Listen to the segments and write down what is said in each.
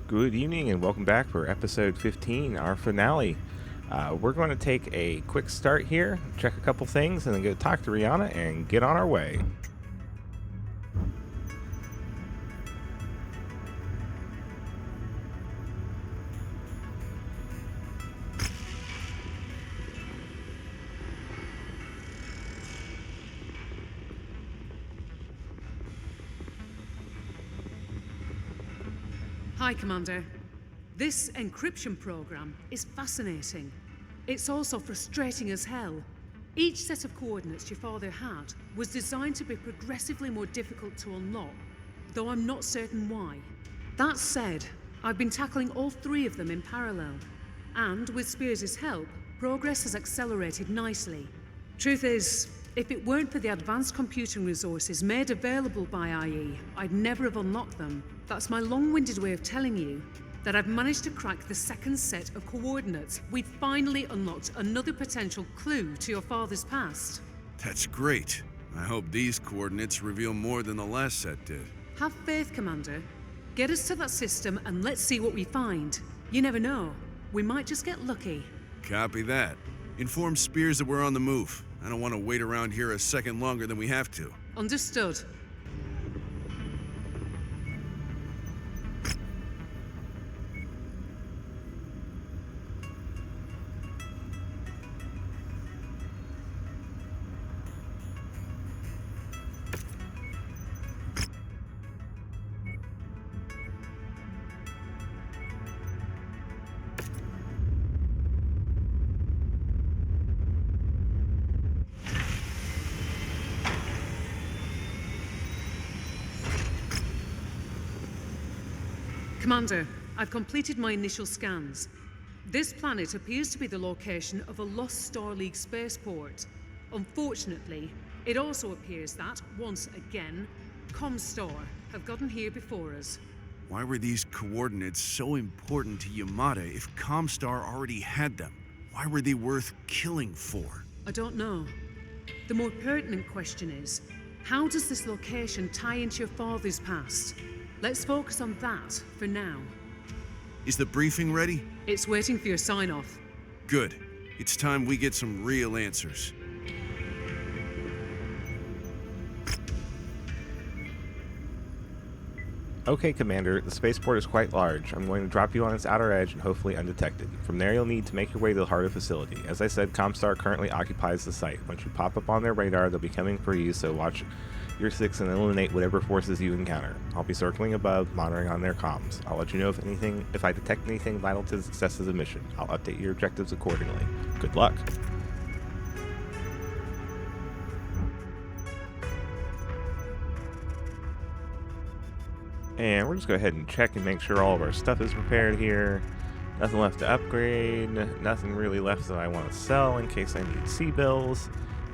Good evening and welcome back for episode 15, our finale. We're going to take a quick start here, check a couple things, and then go talk to Rihanna and get on our way. Hi, Commander. This encryption program is fascinating. It's also frustrating as hell. Each set of coordinates your father had was designed to be progressively more difficult to unlock, though I'm not certain why. That said, I've been tackling all three of them in parallel, and with Spears' help, progress has accelerated nicely. Truth is, if it weren't for the advanced computing resources made available by IE, I'd never have unlocked them. That's my long-winded way of telling you that I've managed to crack the second set of coordinates. We've finally unlocked another potential clue to your father's past. That's great. I hope these coordinates reveal more than the last set did. Have faith, Commander. Get us to that system and let's see what we find. You never know. We might just get lucky. Copy that. Inform Spears that we're on the move. I don't want to wait around here a second longer than we have to. Understood. Commander, I've completed my initial scans. This planet appears to be the location of a lost Star League spaceport. Unfortunately, it also appears that, once again, Comstar have gotten here before us. Why were these coordinates so important to Yamata if Comstar already had them? Why were they worth killing for? I don't know. The more pertinent question is, how does this location tie into your father's past? Let's focus on that for now. Is the briefing ready? It's waiting for your sign-off. Good. It's time we get some real answers. Okay, Commander, the spaceport is quite large. I'm going to drop you on its outer edge and hopefully undetected. From there, you'll need to make your way to the heart of the facility. As I said, Comstar currently occupies the site. Once you pop up on their radar, they'll be coming for you, so watch your six and eliminate whatever forces you encounter. I'll be circling above, monitoring on their comms. I'll let you know if I detect anything vital to the success of the mission. I'll update your objectives accordingly. Good luck. And we're just go ahead and check and make sure all of our stuff is prepared here. Nothing left to upgrade, nothing really left that I want to sell in case I need C-bills.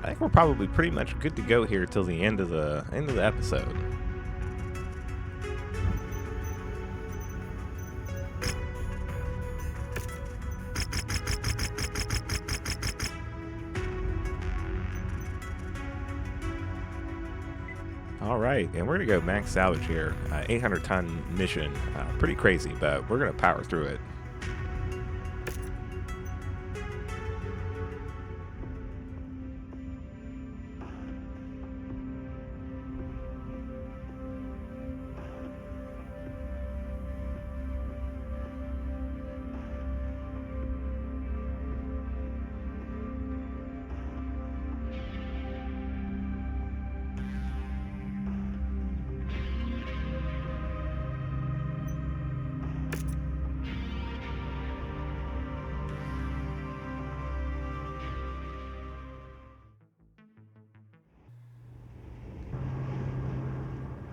I think we're probably pretty much good to go here till the end of the episode. All right, and we're gonna go max salvage here. 800-ton mission, pretty crazy, but we're gonna power through it.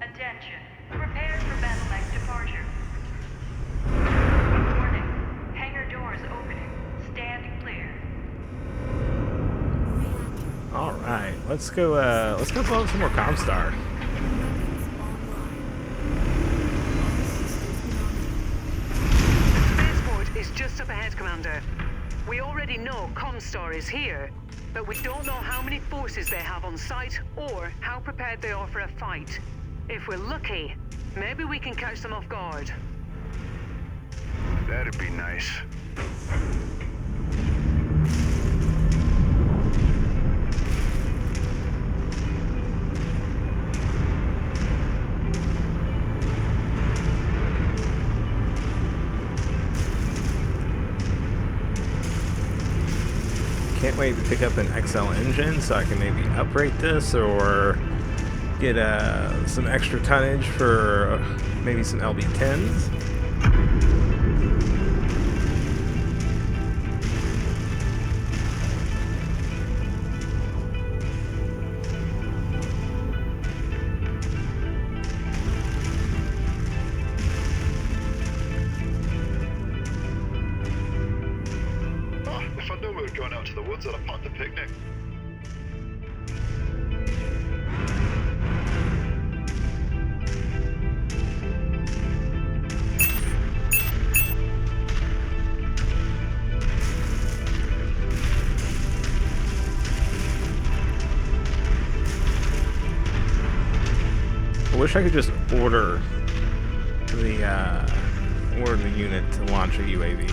Attention. Prepare for battle-like departure. Warning. Hangar doors opening. Stand clear. All right, let's go blow up some more Comstar. Spaceport is just up ahead, Commander. We already know Comstar is here, but we don't know how many forces they have on site or how prepared they are for a fight. If we're lucky, maybe we can catch them off guard. That'd be nice. Can't wait to pick up an XL engine so I can maybe uprate this or get some extra tonnage for maybe some LB10s. If I knew we were going out to the woods, I'd have planned a picnic. I wish I could just order the unit to launch a UAV.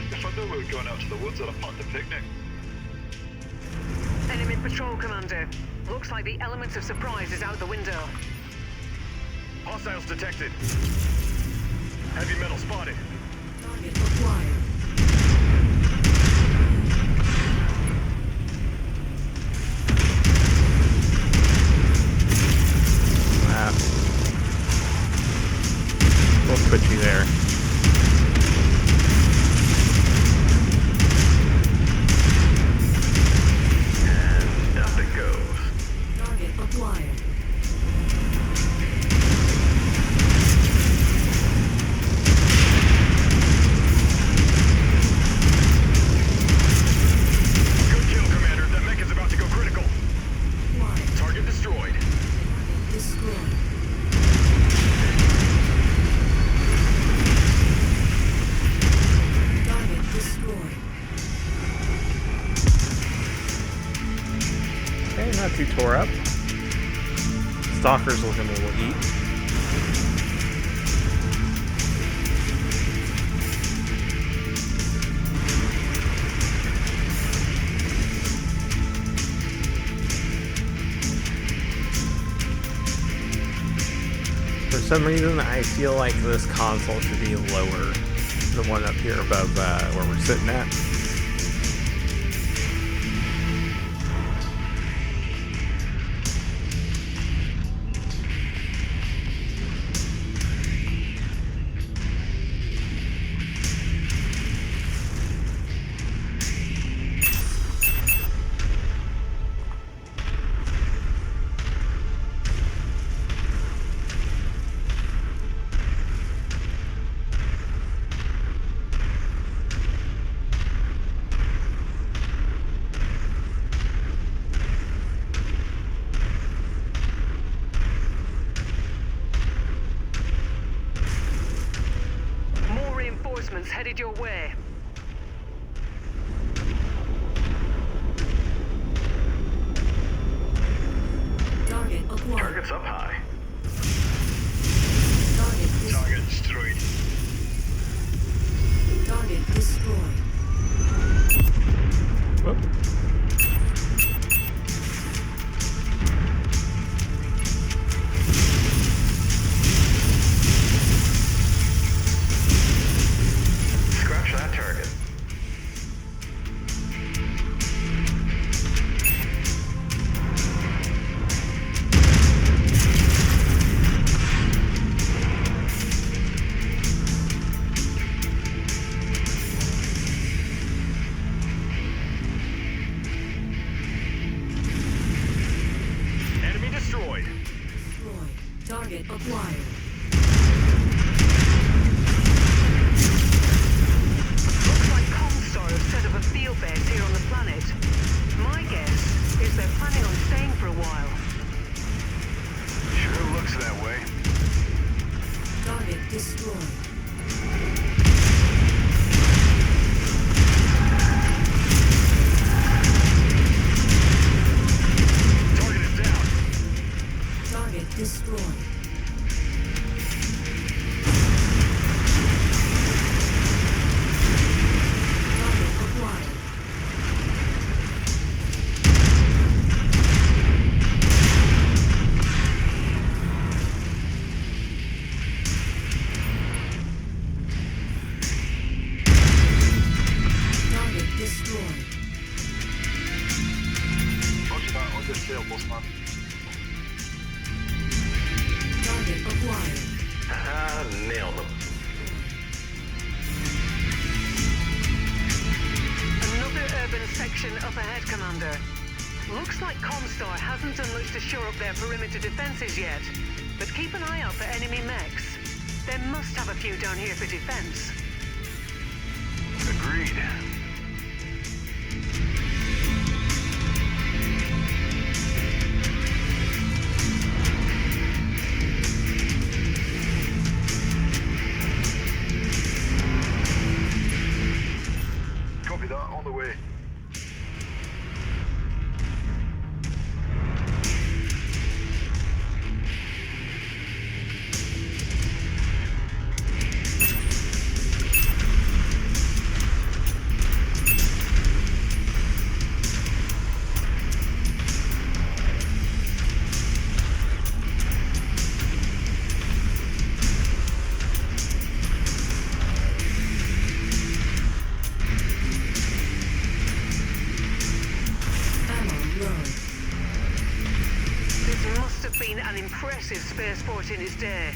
If I knew we were going out to the woods, I'd have planned a picnic. Enemy patrol, Commander. Looks like the elements of surprise is out the window. Hostiles detected. Heavy metal spotted. Target acquired. A little twitchy there. And up it goes. Target acquired. Good kill, Commander. That mech is about to go critical. Acquired. Target destroyed. Destroyed. Target destroyed. Okay, not too tore up. Stalker's looking a little eat. For some reason, I feel like this console should be lower. The one up here above where we're sitting at. More reinforcements headed your way. Target acquired. Target's up high. Target Target destroyed. Target destroyed. Whoop. Scratch that target. Enemy destroyed. Destroyed. Target acquired. Looks like Comstar have set up a field base here on the planet. My guess is they're planning on staying for a while. man. Target acquired. Nailed them. Another urban section up ahead, Commander. Looks like Comstar hasn't done much to shore up their perimeter defenses yet, but keep an eye out for enemy mechs. They must have a few down here for defense. Agreed. Copy that, on the way. This must have been an impressive spaceport in its day.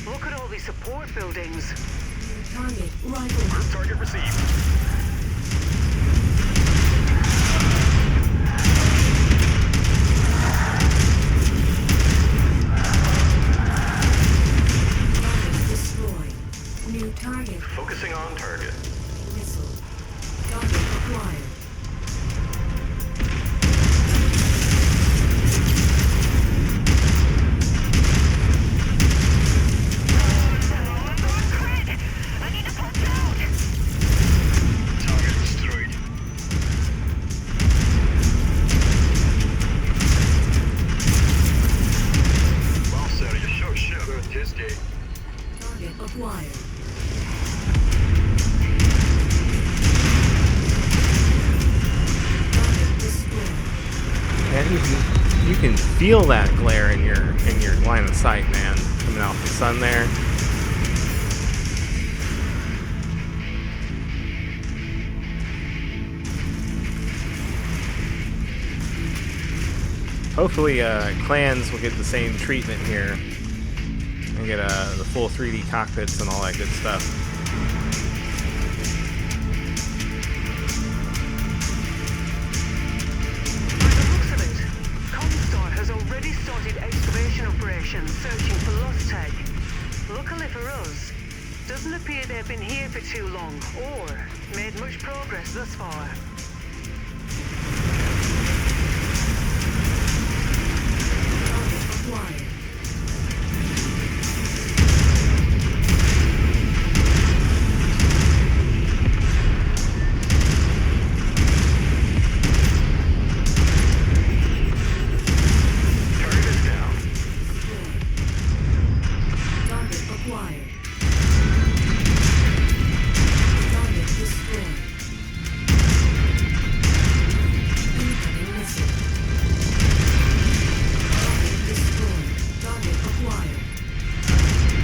Look at all these support buildings. Target rifle. Target received. Target destroyed. New target. Focusing on target. Missile. Target acquired. Target destroyed. Well, sir, you shot shit about his day. Target acquired. Target destroyed. And you can feel that glare in your line of sight, man, coming off the sun there. Hopefully, clans will get the same treatment here and get the full 3D cockpits and all that good stuff. By the looks of it, Comstar has already started excavation operations searching for lost tech. Luckily for us, doesn't appear they've been here for too long or made much progress thus far. Target acquired. Target is down. Target acquired. Target destroyed. Incoming missile. Target destroyed. Target acquired.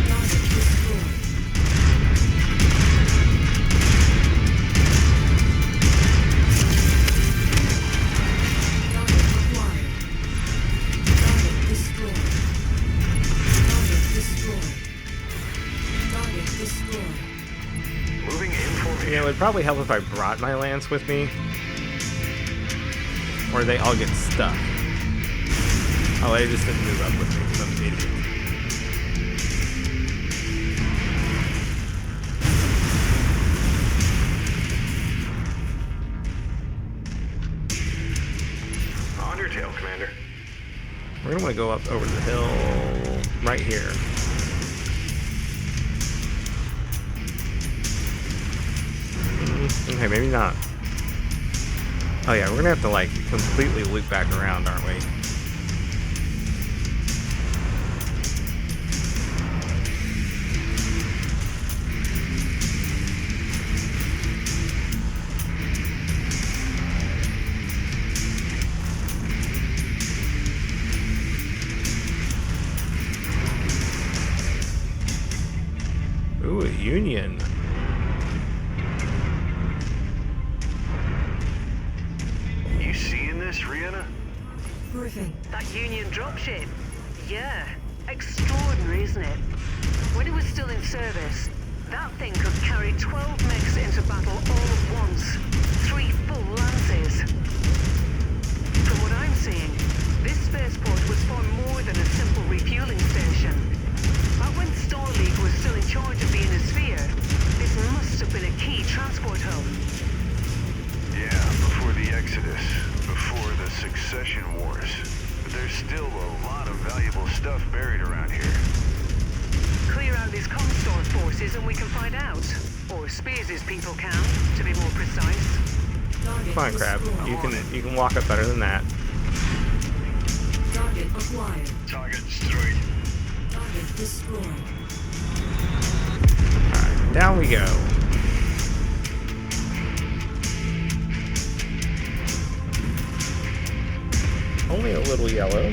Target destroyed. Target acquired. Target destroyed. Target destroyed. Target destroyed. Moving in formation. Yeah, it would probably help if I brought my lance with me, or they all get stuck. Oh, they just didn't move up with me because I'm an idiot. On your tail, Commander. We're gonna want to go up over the hill right here. Okay, maybe not. Oh yeah, we're gonna have to like completely loop back around, aren't we? Ooh, a Union. You seeing this, Rihanna? Briefing. That Union dropship. Yeah, extraordinary, isn't it? When it was still in service, that thing could carry 12 mechs into battle all at once. 3 full Lancers. From what I'm seeing, this spaceport was far more than a simple refueling station. Back when Star League was still in charge of the Inner this must have been a key transport hub. Yeah, before the Exodus, before the Succession Wars. But there's still a lot of valuable stuff buried around here. Clear out these Comstar forces and we can find out. Or Spears' people can, to be more precise. Come on, Crab. You can walk up better than that. Target acquired. Target destroyed. Target destroyed. Alright, down we go. Only a little yellow.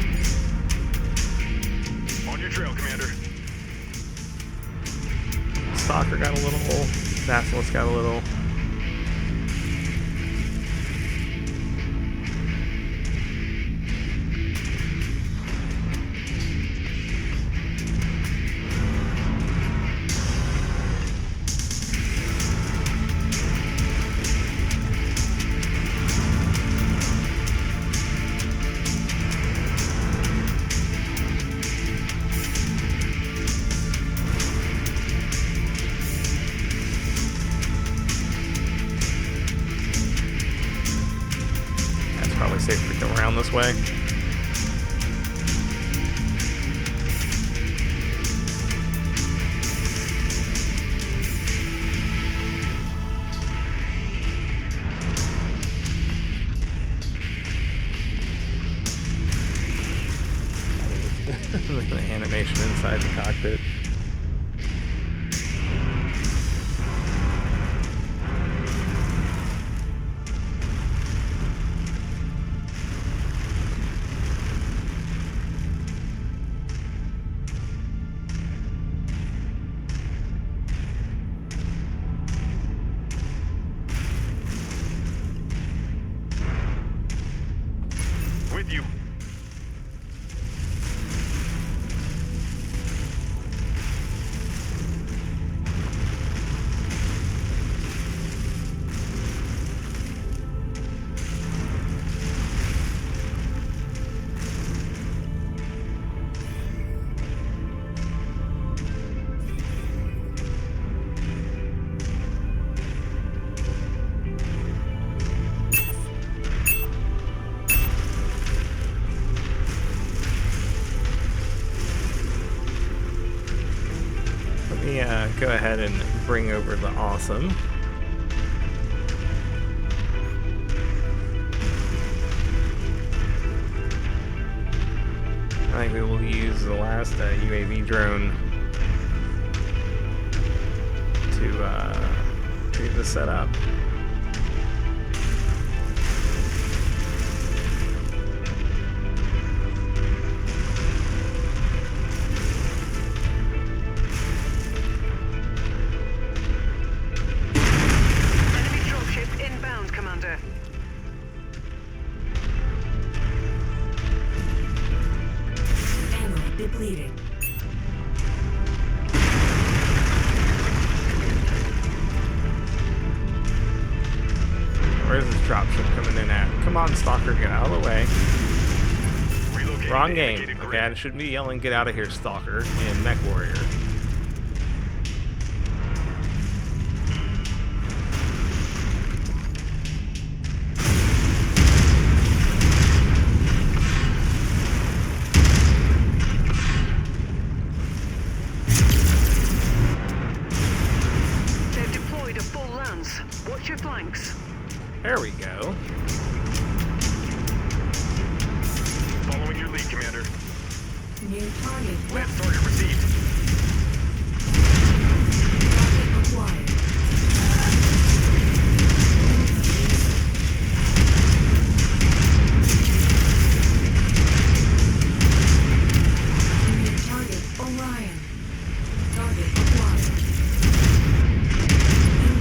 On your trail, Commander. Stalker got a little. Basilisk got a little. Safe to go around this way. The animation inside the cockpit. With you. Go ahead and bring over the awesome. I think we will use the last UAV drone to get this set up. Depleted. Where's this dropship coming in at? Come on, Stalker, get out of the way. Wrong game. Okay, I shouldn't be yelling, get out of here, Stalker, and Mechwarrior. Watch your flanks. There we go. Following your lead, Commander. New target. Lance target received. Target acquired. New target Orion. Target acquired.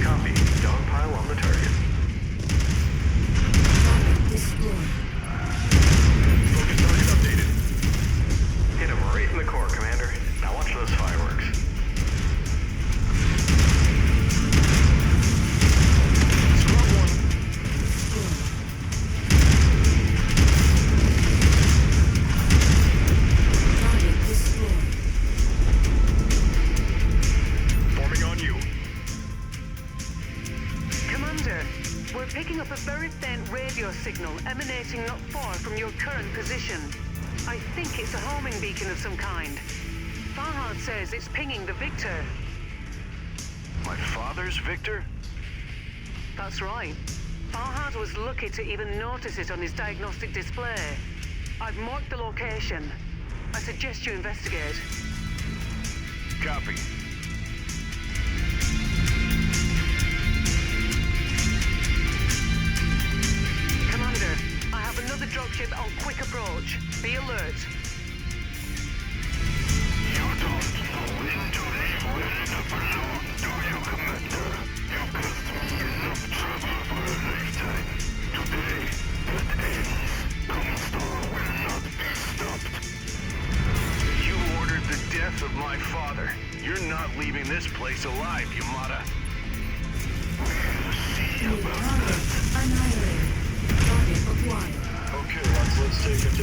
Copy. Dogpile on the target. Target destroyed. Focus target updated. signal emanating not far from your current position. I think it's a homing beacon of some kind. Farhad says it's pinging the Victor. My father's Victor? That's right. Farhad was lucky to even notice it on his diagnostic display. I've marked the location. I suggest you investigate. Copy. Commander, I have another dropship on quick approach. Be alert. You don't know into the world alone, do you, Commander? You caused me enough trouble for a lifetime. Today, that ends. Comstar will not be stopped. You ordered the death of my father. You're not leaving this place alive, Yamata. We'll see New about target annihilated. Target acquired. Okay, let's take it to...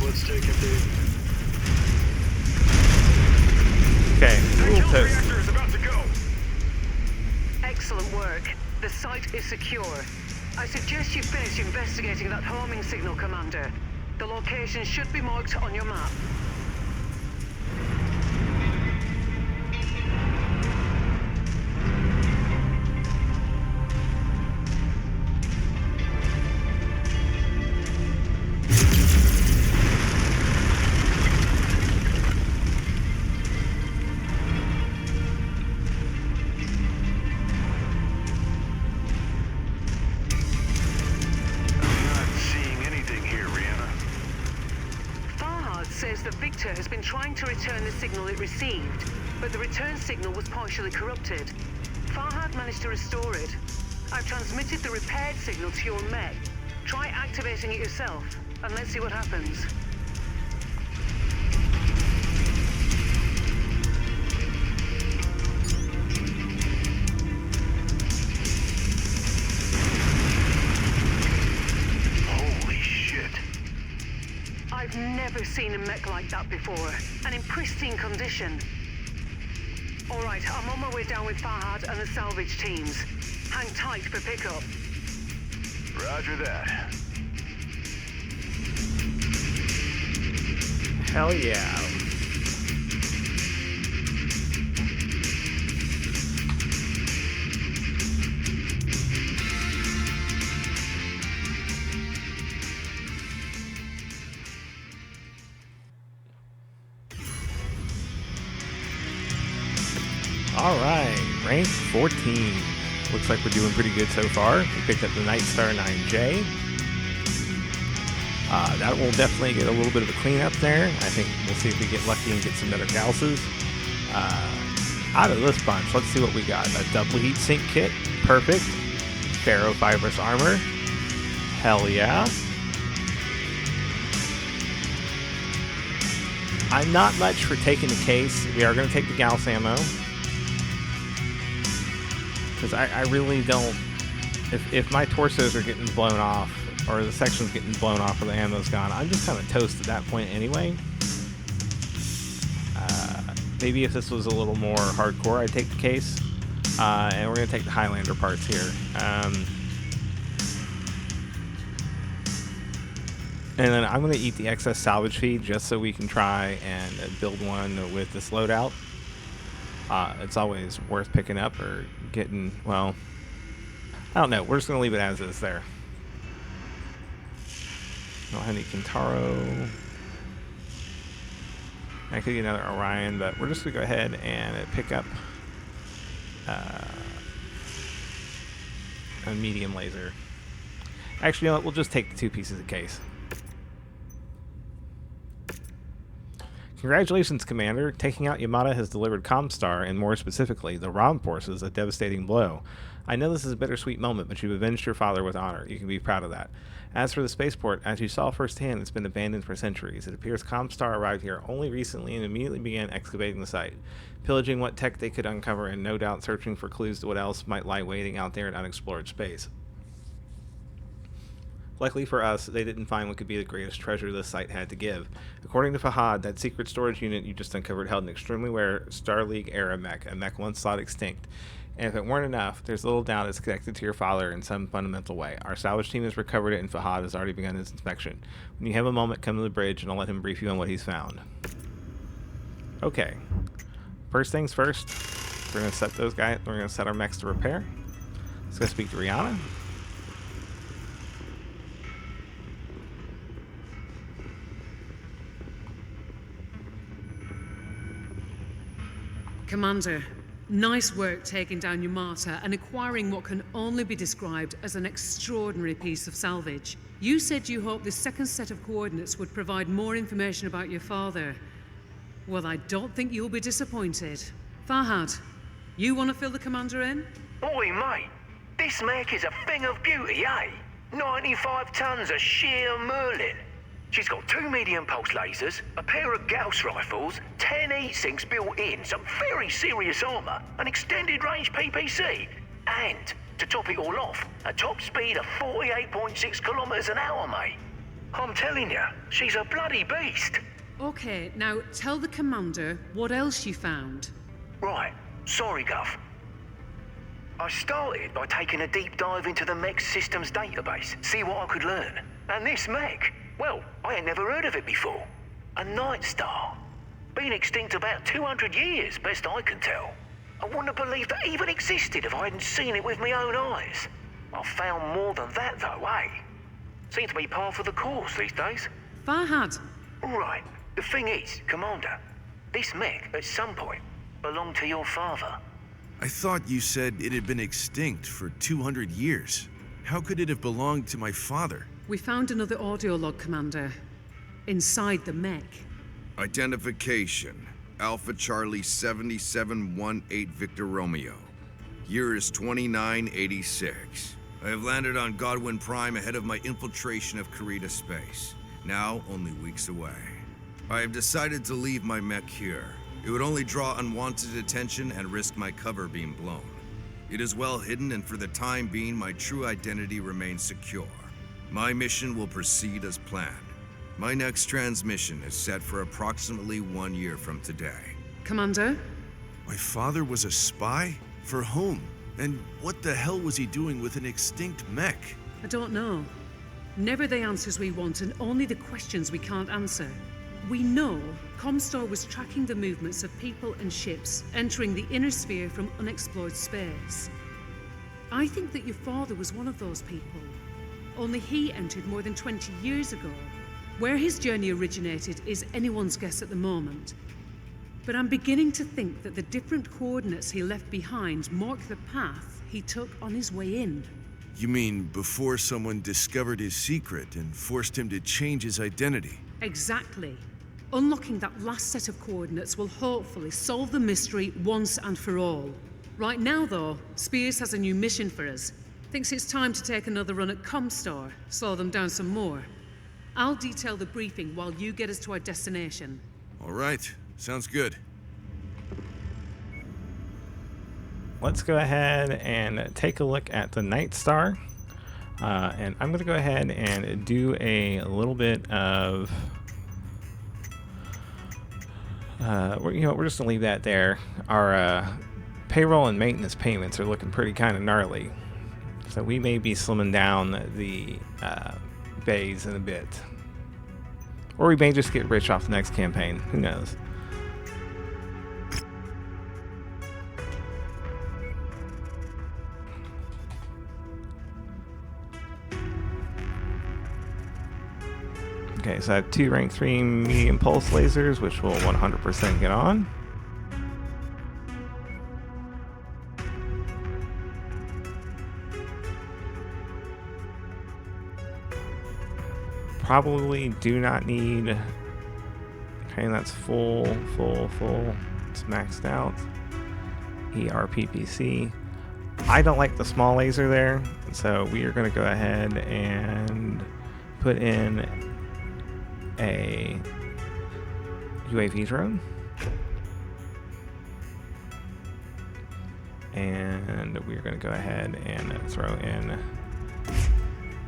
Let's take it, Dave. Okay, we'll Kill toast. reactor is about to go. Excellent work. The site is secure. I suggest you finish investigating that homing signal, Commander. The location should be marked on your map. Says the Victor has been trying to return the signal it received, but the return signal was partially corrupted. Farhad managed to restore it. I've transmitted the repaired signal to your mech. Try activating it yourself, and let's see what happens. I've never seen a mech like that before, and in pristine condition. All right, I'm on my way down with Farhad and the salvage teams. Hang tight for pickup. Roger that. Hell yeah. All right, rank 14. Looks like we're doing pretty good so far. We picked up the Night Star 9J. That will definitely get a little bit of a cleanup there. I think we'll see if we get lucky and get some better Gauss's. Out of this bunch, let's see what we got. A double heat sink kit, perfect. Ferrofibrous armor, hell yeah. I'm not much for taking the case. We are going to take the Gauss ammo. Because I really don't, if my torsos are getting blown off, or the section's getting blown off or the ammo's gone, I'm just kind of toast at that point anyway. Maybe if this was a little more hardcore, I'd take the case. And we're going to take the Highlander parts here. And then I'm going to eat the excess salvage feed just so we can try and build one with this loadout. It's always worth picking up or getting, well, I don't know. We're just going to leave it as is there. No Henry Kintaro. I could get another Orion, but we're just going to go ahead and pick up a medium laser. Actually, you know what? We'll just take the 2 pieces of case. Congratulations, Commander. Taking out Yamata has delivered Comstar, and more specifically, the ROM forces, a devastating blow. I know this is a bittersweet moment, but you've avenged your father with honor. You can be proud of that. As for the spaceport, as you saw firsthand, it's been abandoned for centuries. It appears Comstar arrived here only recently and immediately began excavating the site, pillaging what tech they could uncover and no doubt searching for clues to what else might lie waiting out there in unexplored space. Luckily for us, they didn't find what could be the greatest treasure this site had to give. According to Fahad, that secret storage unit you just uncovered held an extremely rare Star League-era mech, a mech once thought extinct. And if it weren't enough, there's little doubt it's connected to your father in some fundamental way. Our salvage team has recovered it, and Fahad has already begun his inspection. When you have a moment, come to the bridge, and I'll let him brief you on what he's found. Okay. First things first, we're going to set those guys. We're going to set our mechs to repair. Let's go speak to Rihanna. Commander, nice work taking down Yamata and acquiring what can only be described as an extraordinary piece of salvage. You said you hoped this second set of coordinates would provide more information about your father. Well, I don't think you'll be disappointed. Fahad, you want to fill the commander in? Oi, mate, this mech is a thing of beauty, eh? 95 tons of sheer Merlin. She's got 2 medium pulse lasers, a pair of Gauss rifles, 10 heat sinks built in, some very serious armor, an extended range PPC, and, to top it all off, a top speed of 48.6 kilometers an hour, mate. I'm telling you, she's a bloody beast. Okay, now tell the commander what else you found. Right, sorry, Guff. I started by taking a deep dive into the mech systems database, see what I could learn. And this mech, well, I ain't never heard of it before. A Night Star. Been extinct about 200 years, best I can tell. I wouldn't have believed that even existed if I hadn't seen it with my own eyes. I've found more than that though, eh? Seems to be par for the course these days. Fahad. Right, the thing is, Commander, this mech, at some point, belonged to your father. I thought you said it had been extinct for 200 years. How could it have belonged to my father? We found another audio log, Commander. Inside the mech. Identification. Alpha Charlie 7718 Victor Romeo. Year is 2986. I have landed on Godwin Prime ahead of my infiltration of Karita space. Now only weeks away. I have decided to leave my mech here. It would only draw unwanted attention and risk my cover being blown. It is well hidden, and for the time being, my true identity remains secure. My mission will proceed as planned. My next transmission is set for approximately 1 year from today. Commander? My father was a spy? For whom? And what the hell was he doing with an extinct mech? I don't know. Never the answers we want and only the questions we can't answer. We know Comstar was tracking the movements of people and ships entering the inner sphere from unexplored space. I think that your father was one of those people. Only he entered more than 20 years ago. Where his journey originated is anyone's guess at the moment. But I'm beginning to think that the different coordinates he left behind mark the path he took on his way in. You mean before someone discovered his secret and forced him to change his identity? Exactly. Unlocking that last set of coordinates will hopefully solve the mystery once and for all. Right now, though, Spears has a new mission for us. Thinks it's time to take another run at Comstar, slow them down some more. I'll detail the briefing while you get us to our destination. All right, sounds good. Let's go ahead and take a look at the Night Star. And I'm going to go ahead and do a little bit of... we're just going to leave that there. Our payroll and maintenance payments are looking pretty kind of gnarly. So we may be slimming down the bays in a bit. Or we may just get rich off the next campaign. Who knows? Okay, so I have 2 rank 3 medium pulse lasers, which will 100% get on. Probably do not need Okay, that's full. It's maxed out. ERPPC. I don't like the small laser there, so we are going to go ahead and put in a UAV drone. And we're going to go ahead and throw in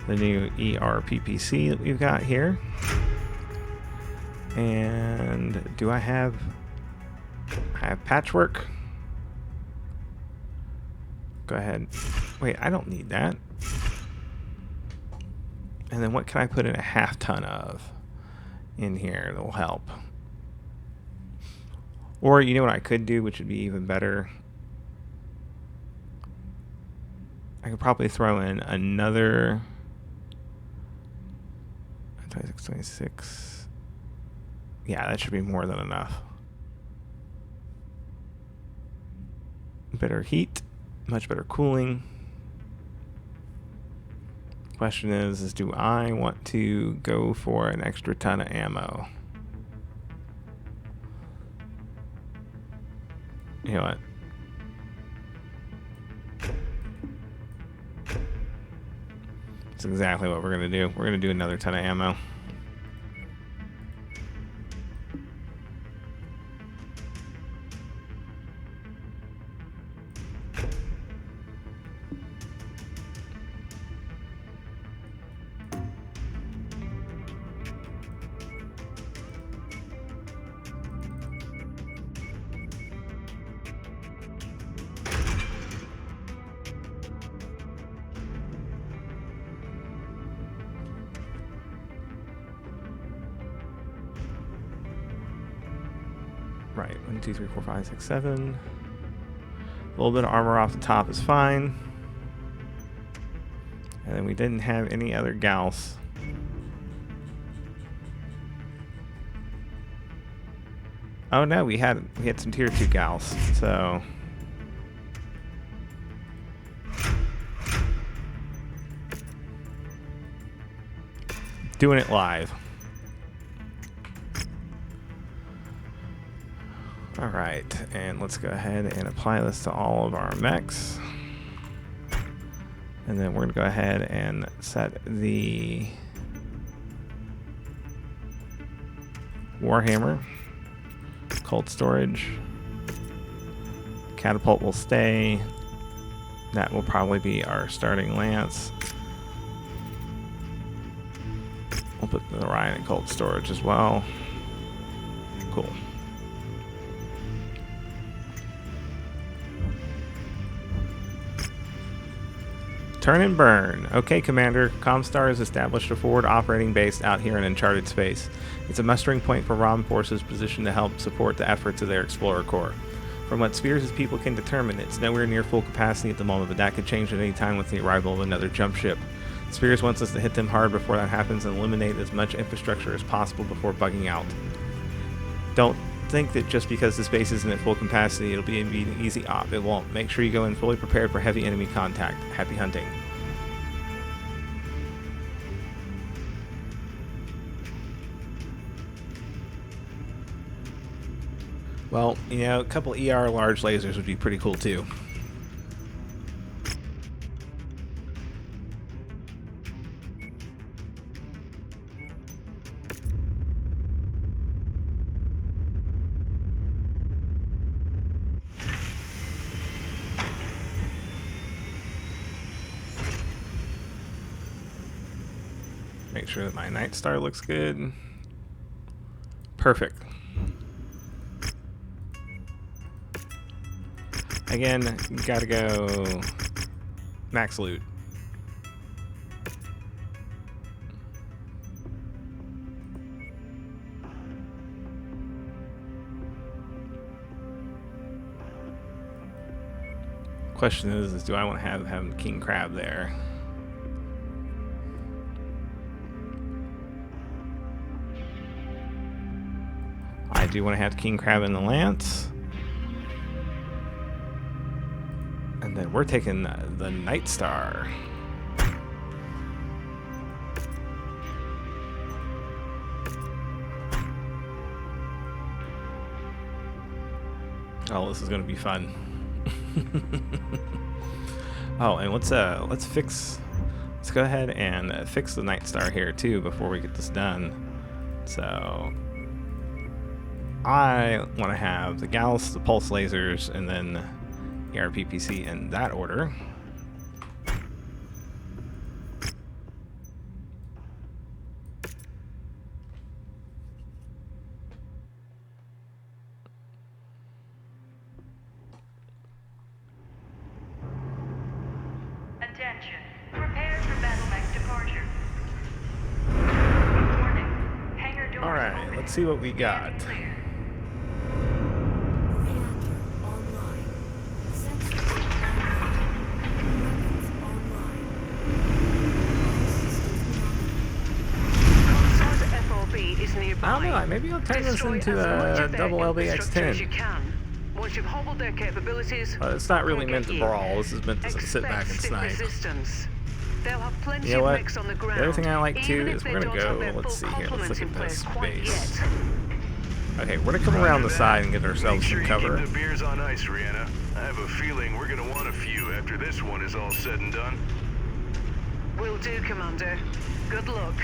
the new ERPPC that we've got here. And do I have patchwork? Go ahead. Wait, I don't need that. And then what can I put in a half ton of in here that will help? Or you know what I could do, which would be even better? I could probably throw in another 26. Yeah, that should be more than enough. Better heat, much better cooling. Question is do I want to go for an extra ton of ammo? You know what? That's exactly what we're going to do. We're going to do another ton of ammo. Right, 1, 2, 3, 4, 5, 6, 7. A little bit of armor off the top is fine. And then we didn't have any other gals. Oh no, we had some tier 2 gals, so doing it live. Alright, and let's go ahead and apply this to all of our mechs. And then we're going to go ahead and set the Warhammer, cold storage. Catapult will stay. That will probably be our starting lance. We'll put the Orion in cold storage as well. Cool. Turn and burn. Okay, Commander. Comstar has established a forward operating base out here in uncharted space. It's a mustering point for ROM forces positioned to help support the efforts of their Explorer Corps. From what Spears' people can determine, it's nowhere near full capacity at the moment, but that could change at any time with the arrival of another jump ship. Spears wants us to hit them hard before that happens and eliminate as much infrastructure as possible before bugging out. Don't think that just because this base isn't at full capacity, it'll be an easy op. It won't. Make sure you go in fully prepared for heavy enemy contact. Happy hunting. Well, you know, a couple ER large lasers would be pretty cool too. Make sure that my Night Star looks good. Perfect. Again, gotta go max loot. Question is do I want to have King Crab there? I do want to have King Crab in the Lance. And then we're taking the Night Star. Oh, this is gonna be fun. Oh, and let's go ahead and fix the Night Star here too before we get this done. So I want to have the Gauss, the pulse lasers, and then the RPPC in that order. Attention. Prepare for battle mech departure. Warning. Hangar doors Alright, opening. let's see what we got. Standing clear. Reactor online. Sensors online. Weapons online. Consort FOB is nearby. I don't know, maybe I'll turn this Destroy into as much a of their double infrastructure as you LBX-10. can. Once you've hobbled their capabilities, But it's not really go meant get to you. brawl, this is meant to sit back and Expect stiff snipe. resistance. They'll have plenty You know of what? mechs on the ground. The other thing I like too even if is they we're gonna don't have go, their let's full see here, let's look complement in at place this quite base. yet. Okay, we're gonna come around the side and get ourselves Make sure some you cover. keep the beers on ice, Rihanna. I have a feeling we're gonna want a few after this one is all said and done. Will do, Commander. Good luck.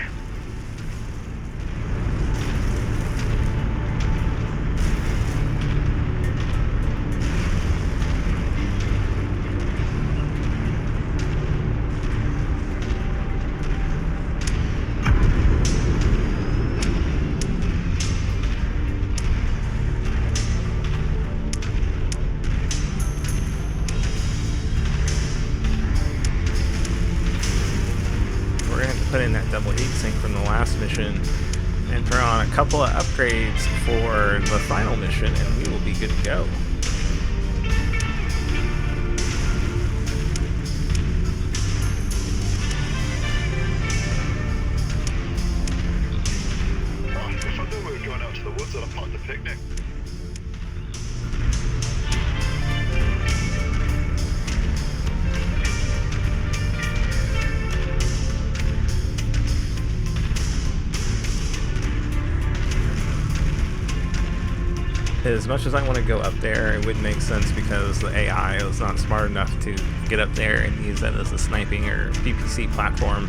We're gonna have to put in that double heat sink from the last mission and throw on a couple of upgrades for the final mission, and we will be good to go. Oh, if I knew we were going out to the woods, I'd have planned a picnic. As much as I want to go up there, it wouldn't make sense because the AI is not smart enough to get up there and use that as a sniping or PPC platform.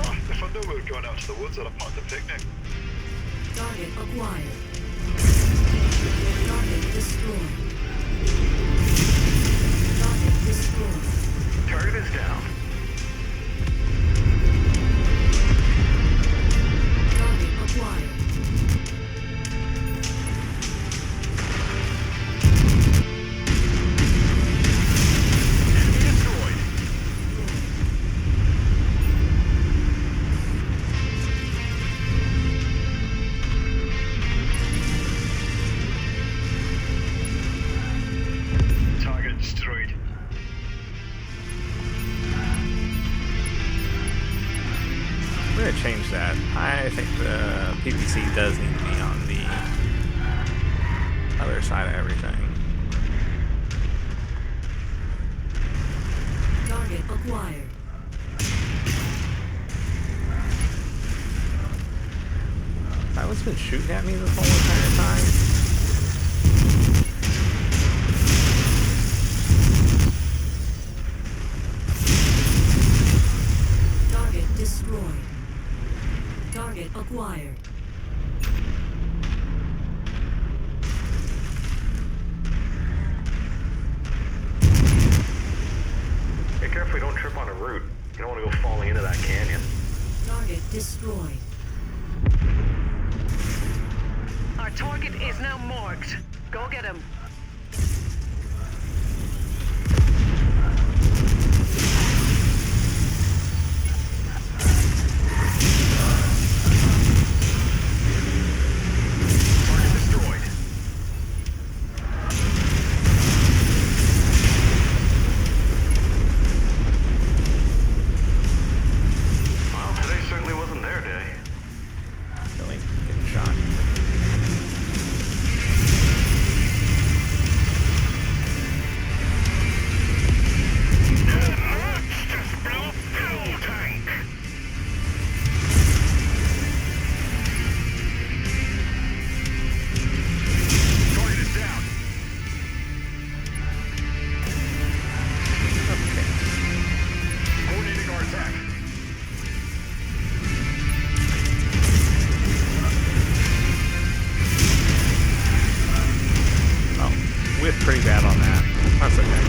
Oh, if I knew we were going out to the woods, I'd have planned a picnic. Target acquired. Target destroyed. Target destroyed. Target is down. Target acquired. Enemy destroyed. Target destroyed. I'm going to change that. I think the PPC does need to be on the other side of everything. Target acquired. That one's been shooting at me this whole entire time. Target destroyed. Target acquired. Be careful you don't trip on a root. You don't want to go falling into that canyon. Target destroyed. Our target is now marked. Go get him. Target destroyed. whiffed pretty bad on that. That's okay.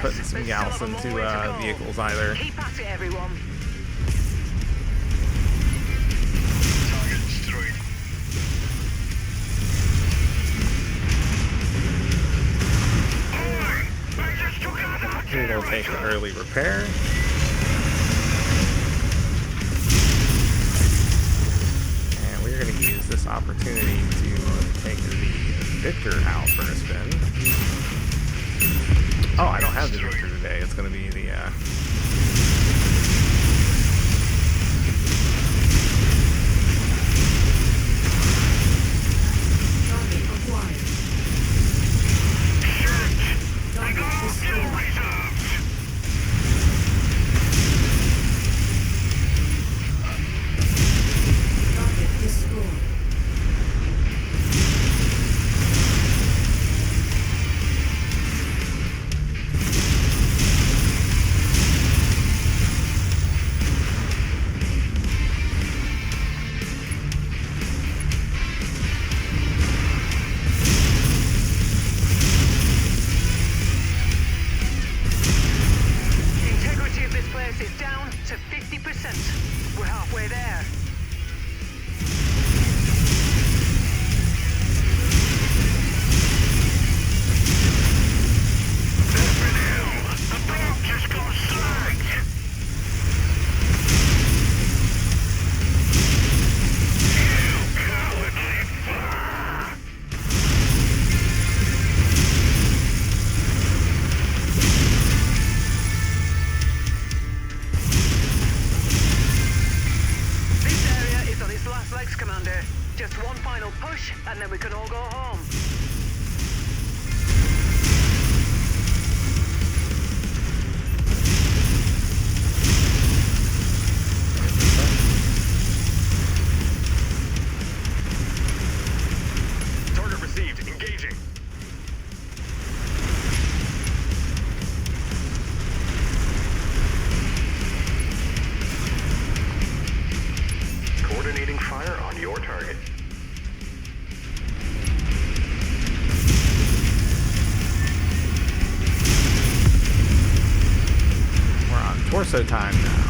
Putting some gals into vehicles either. Keep at it, everyone. Target destroyed. Here we'll take an early repair. And we're going to use this opportunity to take the Victor out for a spin. Oh, I don't have the Victor today. It's going to be the, Target acquired. Target destroyed. Target destroyed. and then we can all go home. Target received. Engaging. Coordinating fire on your target. We're on torso time now.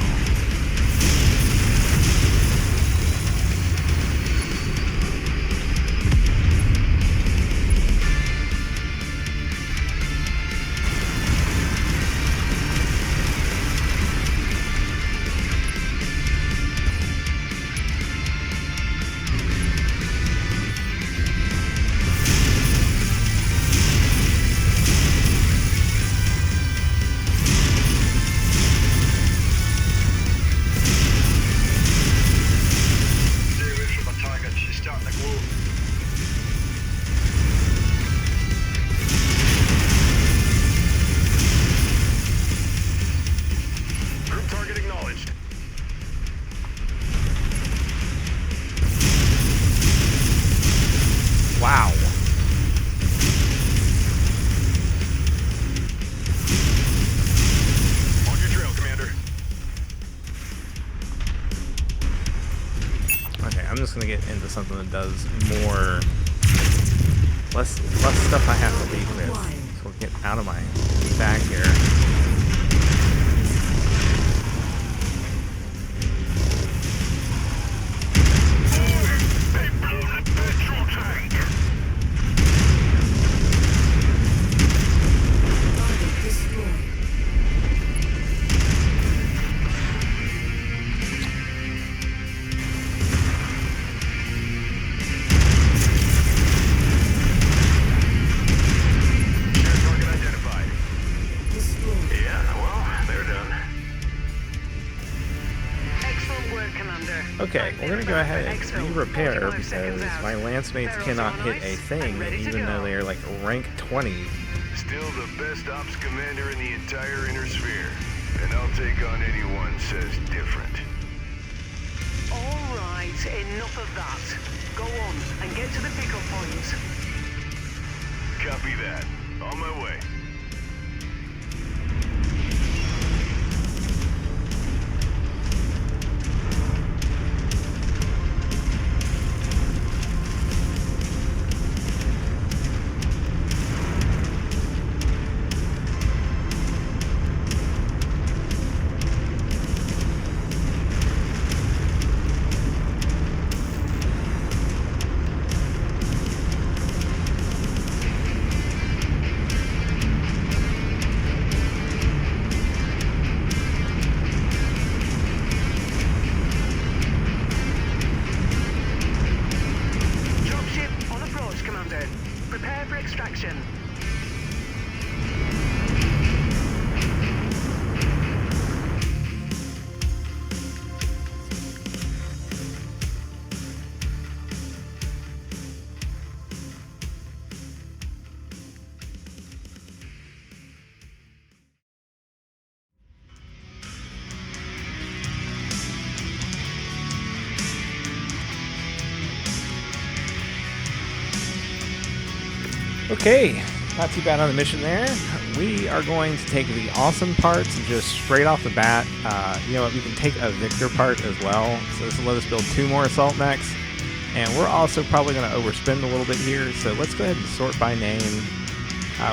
Wow. On your trail, Commander. Okay, I'm just gonna get into something that does more, less stuff I have to lead with. So we'll get out of my bag here. Okay, we're gonna go ahead and repair because my lance mates cannot hit a thing, even though they are like rank 20. Still the best ops commander in the entire inner sphere. And I'll take on anyone says different. All right, enough of that. Go on and get to the pickup point. Copy that. On my way. Okay, not too bad on the mission there. We are going to take the awesome parts just straight off the bat. You know what, we can take a Victor part as well. So this will let us build 2 more assault mechs. And we're also probably going to overspend a little bit here. So let's go ahead and sort by name.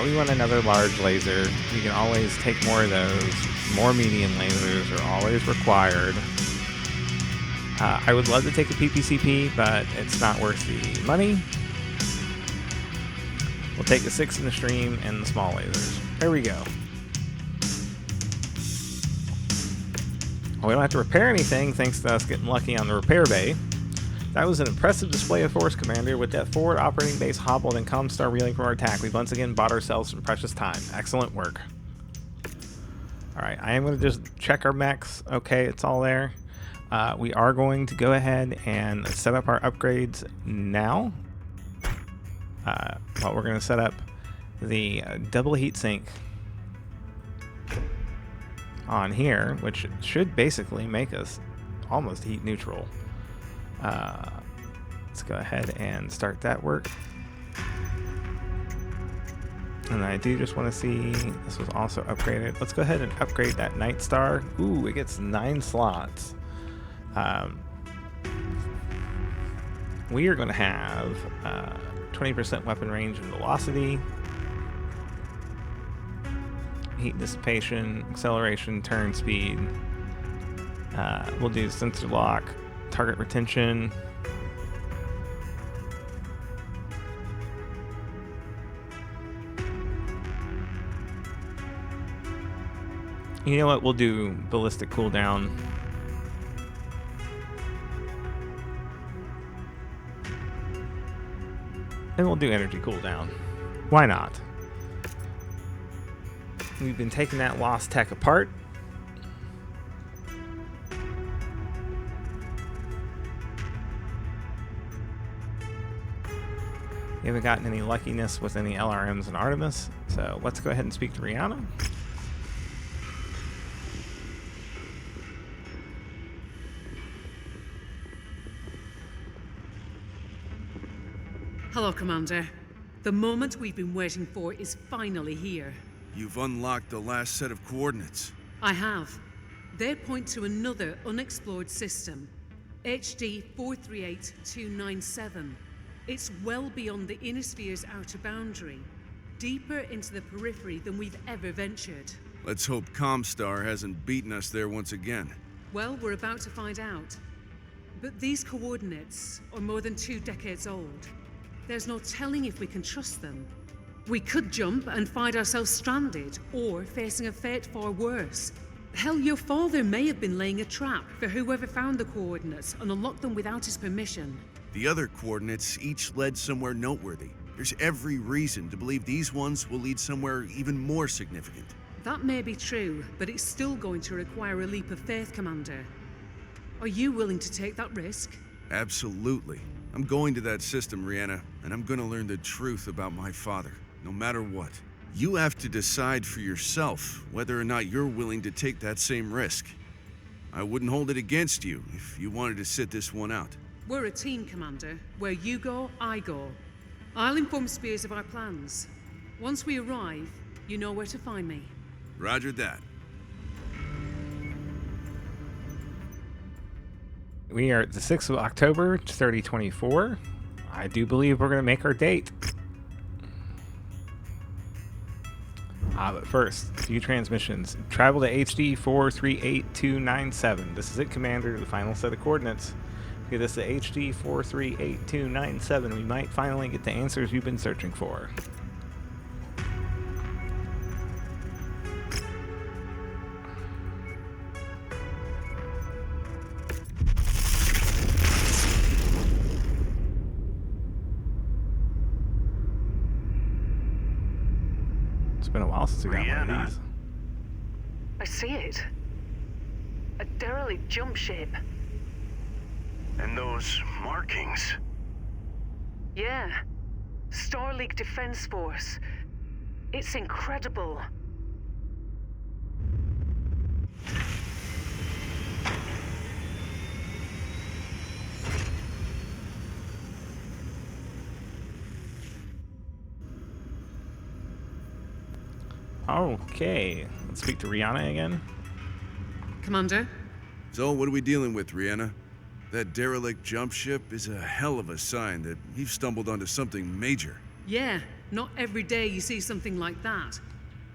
We want another large laser. You can always take more of those. More medium lasers are always required. I would love to take a PPCP, but it's not worth the money. We'll take the 6 in the stream and the small lasers. There we go. Well, we don't have to repair anything thanks to us getting lucky on the repair bay. That was an impressive display of force, Commander. With that forward operating base hobbled and Comstar reeling from our attack, we've once again bought ourselves some precious time. Excellent work. Alright, I am going to just check our mechs. Okay, it's all there. We are going to go ahead and set up our upgrades now. Well, we're going to set up the double heatsink on here, which should basically make us almost heat neutral. Let's go ahead and start that work. And I do just want to see, this was also upgraded. Let's go ahead and upgrade that Night Star. Ooh, it gets 9 slots. We are going to have 20% weapon range and velocity, heat dissipation, acceleration, turn speed. We'll do sensor lock, target retention. You know what? We'll do ballistic cooldown. And we'll do energy cooldown. Why not? We've been taking that lost tech apart. We haven't gotten any luckiness with any LRMs in Artemis, so let's go ahead and speak to Rihanna. Hello, Commander. The moment we've been waiting for is finally here. You've unlocked the last set of coordinates. I have. They point to another unexplored system, HD 438297. It's well beyond the inner sphere's outer boundary, deeper into the periphery than we've ever ventured. Let's hope Comstar hasn't beaten us there once again. Well, we're about to find out. But these coordinates are more than 2 decades old. There's no telling if we can trust them. We could jump and find ourselves stranded, or facing a fate far worse. Hell, your father may have been laying a trap for whoever found the coordinates and unlocked them without his permission. The other coordinates each led somewhere noteworthy. There's every reason to believe these ones will lead somewhere even more significant. That may be true, but it's still going to require a leap of faith, Commander. Are you willing to take that risk? Absolutely. I'm going to that system, Rihanna, and I'm gonna learn the truth about my father, no matter what. You have to decide for yourself whether or not you're willing to take that same risk. I wouldn't hold it against you if you wanted to sit this one out. We're a team, Commander. Where you go, I go. I'll inform Spears of our plans. Once we arrive, you know where to find me. Roger that. We are at the 6th of October, 3024. I do believe we're going to make our date. But first, a few transmissions. Travel to HD 438297. This is it, Commander, the final set of coordinates. Get us to HD 438297. We might finally get the answers you've been searching for. It's been a while since we got one of these. I see it. A derelict jump ship. And those markings. Yeah. Starleague Defense Force. It's incredible. Okay, let's speak to Rihanna again. Commander? So, what are we dealing with, Rihanna? That derelict jump ship is a hell of a sign that we've stumbled onto something major. Yeah, not every day you see something like that.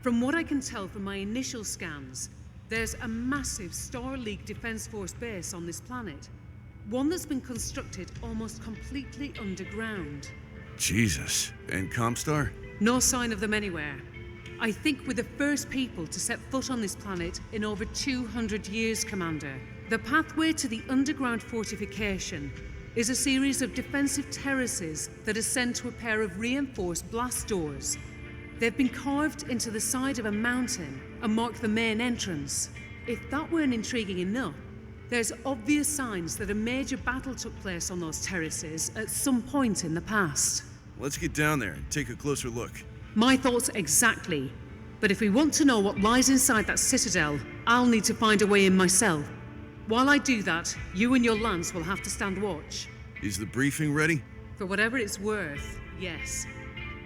From what I can tell from my initial scans, there's a massive Starleague Defense Force base on this planet. One that's been constructed almost completely underground. Jesus. And Comstar? No sign of them anywhere. I think we're the first people to set foot on this planet in over 200 years, Commander. The pathway to the underground fortification is a series of defensive terraces that ascend to a pair of reinforced blast doors. They've been carved into the side of a mountain and mark the main entrance. If that weren't intriguing enough, there's obvious signs that a major battle took place on those terraces at some point in the past. Let's get down there and take a closer look. My thoughts exactly. But if we want to know what lies inside that citadel, I'll need to find a way in myself. While I do that, you and your Lance will have to stand watch. Is the briefing ready? For whatever it's worth, yes.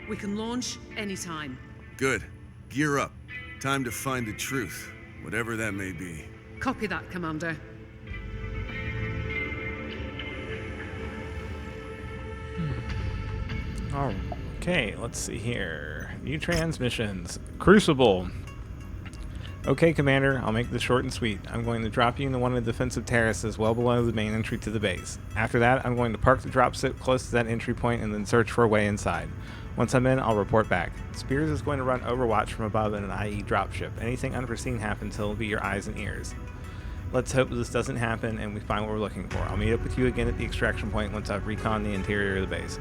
We can launch anytime. Good. Gear up. Time to find the truth, whatever that may be. Copy that, Commander. Okay, let's see here. New transmissions. Crucible. Okay, Commander, I'll make this short and sweet. I'm going to drop you into one of the defensive terraces well below the main entry to the base. After that, I'm going to park the dropship close to that entry point and then search for a way inside. Once I'm in, I'll report back. Spears is going to run Overwatch from above in an IE dropship. Anything unforeseen happens, he'll be your eyes and ears. Let's hope this doesn't happen and we find what we're looking for. I'll meet up with you again at the extraction point once I've reconned the interior of the base.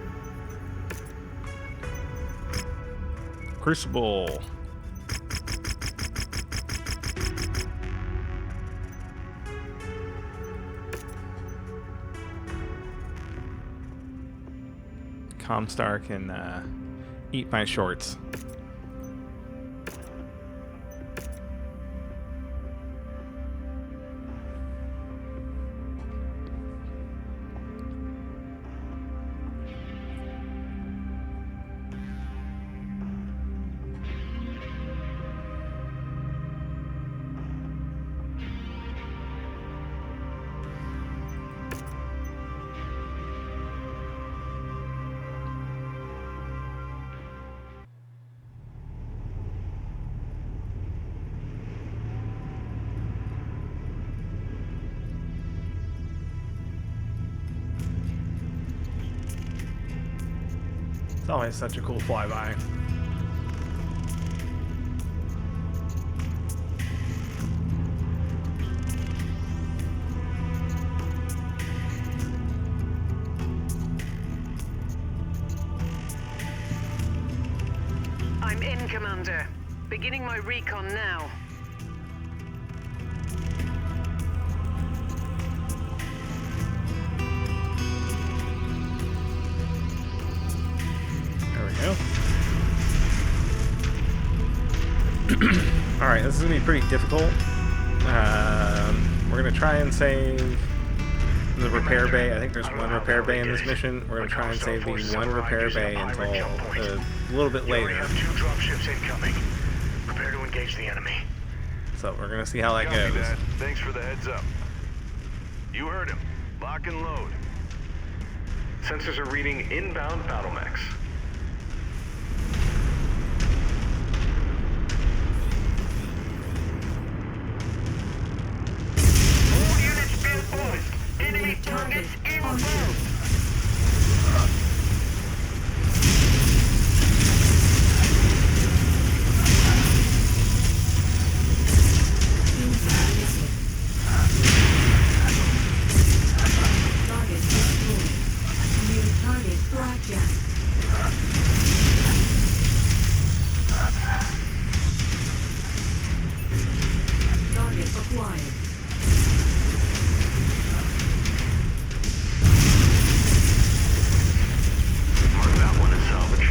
Crucible. Comstar can eat my shorts. It's always such a cool flyby. I'm in, Commander. Beginning my recon now. go. Alright, this is going to be pretty difficult. We're going to try and save the repair bay. I think there's one repair bay in this mission. We're going to try and save the one repair bay until a little bit You later. already have 2 dropships incoming. Prepare to engage the enemy. So we're going to see how that Copy goes. that. Thanks for the heads up. You heard him. Lock and load. Sensors are reading inbound battle mechs. All units be advised. Enemy targets inbound. Target destroyed. New target blackjack. Target acquired. Mark that one as salvage.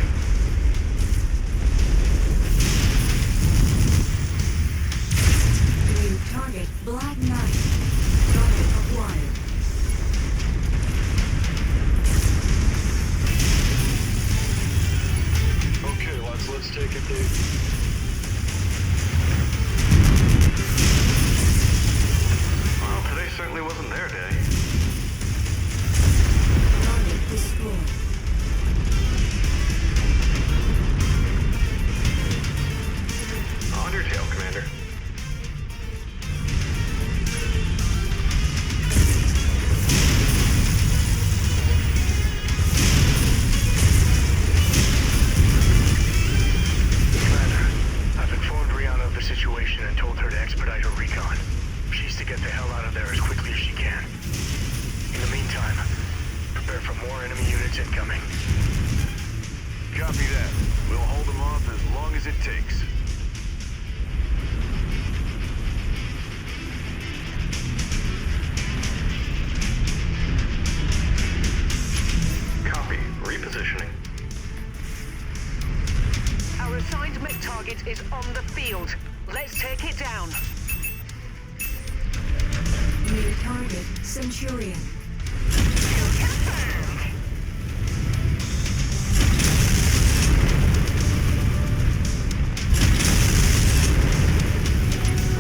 New target Black Knight. Target acquired. Okay, let's take it, Dave. Well, today certainly wasn't their day. Target destroyed. On your tail, Commander. Commander, I've informed Rihanna of the situation and told her to expedite her recon. She's to get the hell out of there as quickly as she can. In the meantime, prepare for more enemy units incoming. Copy that. We'll hold them off as long as it takes. Copy. Repositioning. Our assigned mech target is on the field. Let's take it down. New target Centurion.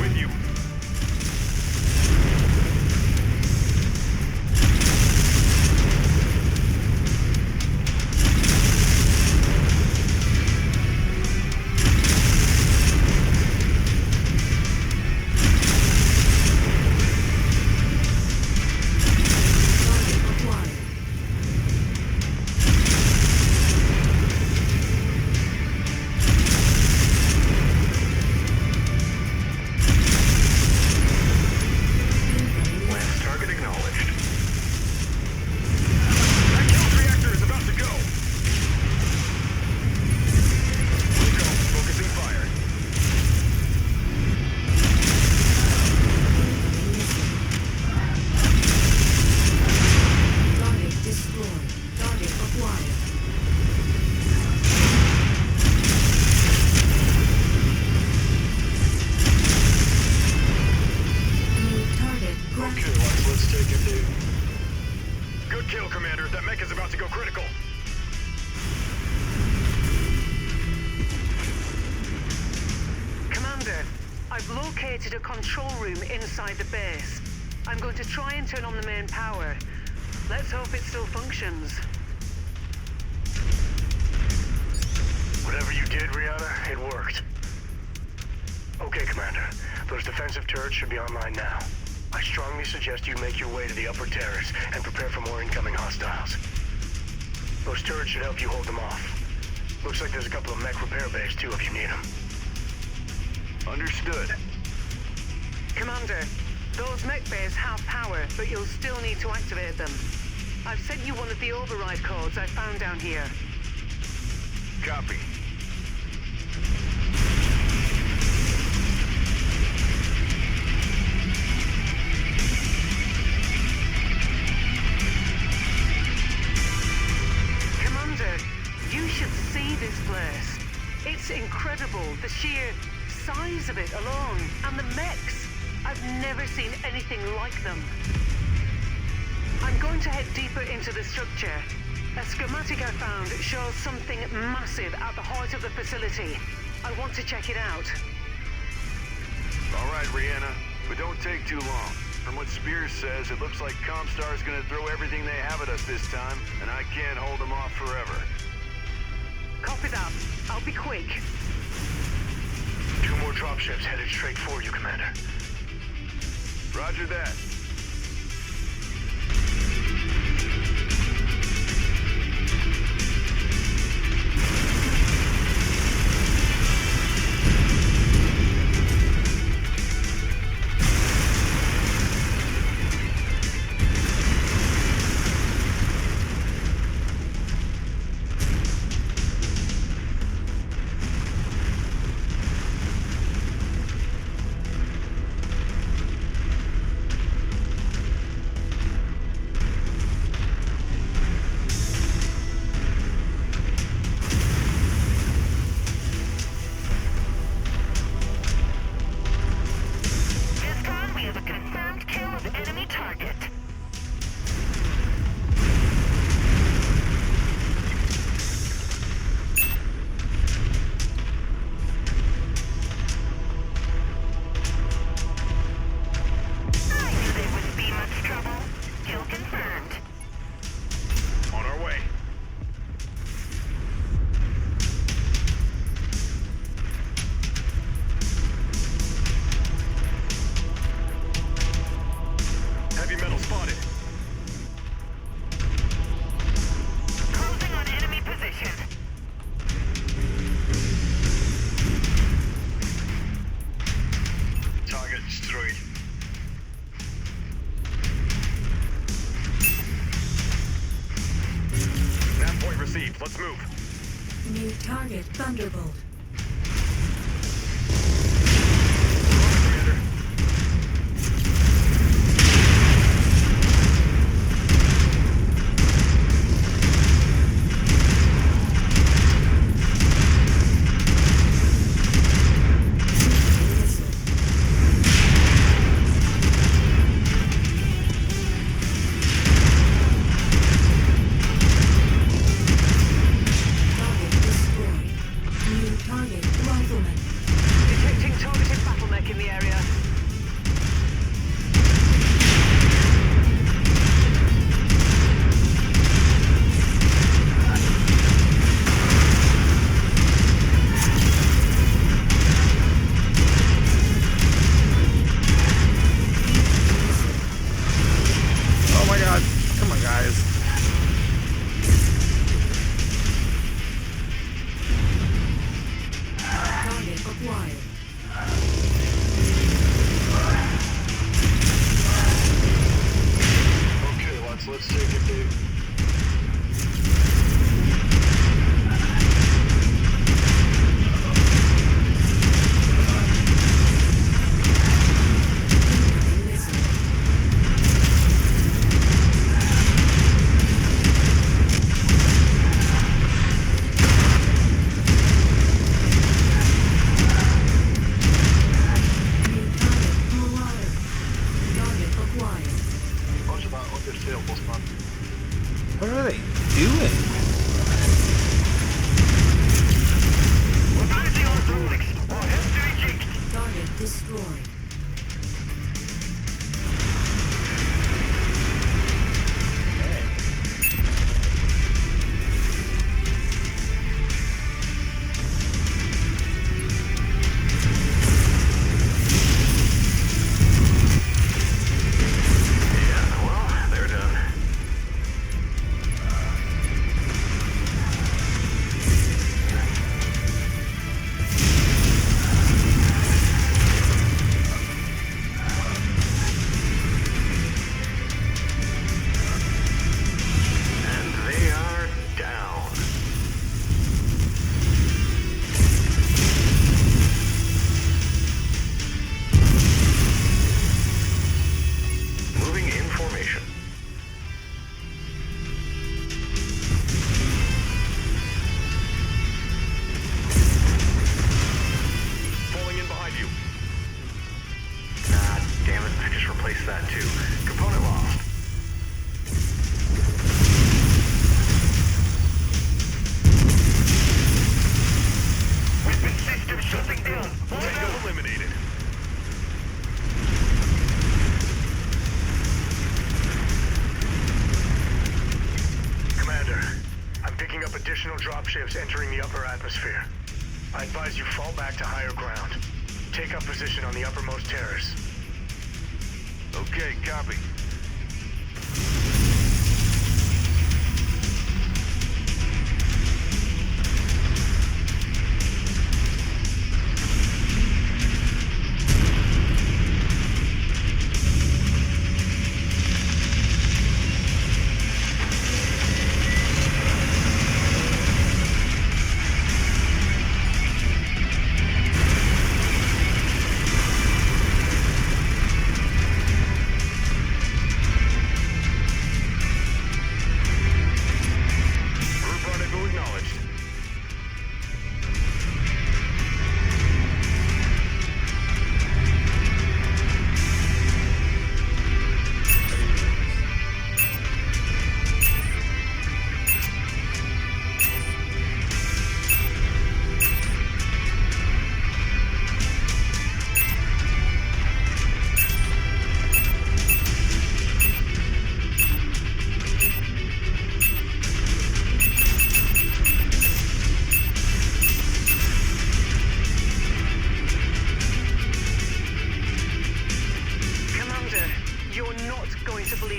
With you. Target acquired. Incoming Lance target acknowledged. That Kelp reactor is about to go. We'll go. Focusing fire. Target destroyed. Target acquired. New target Okay, graphic. let's take it, Dave. Good kill, Commander. That mech is about to go critical. Commander, I've located a control room inside the base. I'm going to try and turn on the main power. Let's hope it still functions. Whatever you did, Rihanna, it worked. Okay, Commander. Those defensive turrets should be online now. I strongly suggest you make your way to the upper terrace and prepare for more incoming hostiles. Those turrets should help you hold them off. Looks like there's a couple of mech repair bays too if you need them. Understood. Commander, those mech bays have power, but you'll still need to activate them. I've sent you one of the override codes I found down here. Copy. Commander, you should see this sheer size of it alone. And the mechs. I've never seen anything like them. I'm going to head deeper into the structure. A schematic I found shows something massive at the heart of the facility. I want to check it out. All right, Rihanna, but don't take too long. From what Spears says, it looks like Comstar's gonna throw everything they have at us this time, and I can't hold them off forever. Copy that. I'll be quick. 2 more dropships headed straight for you, Commander. Roger that. Let's move. New target, Thunderbolt. What are they doing? Target destroyed. that too. Component lost. Weapon system shutting down. Tango eliminated. Commander, I'm picking up additional dropships entering the upper atmosphere. I advise you fall back to higher ground. Take up position on the uppermost terrace. Okay, copy.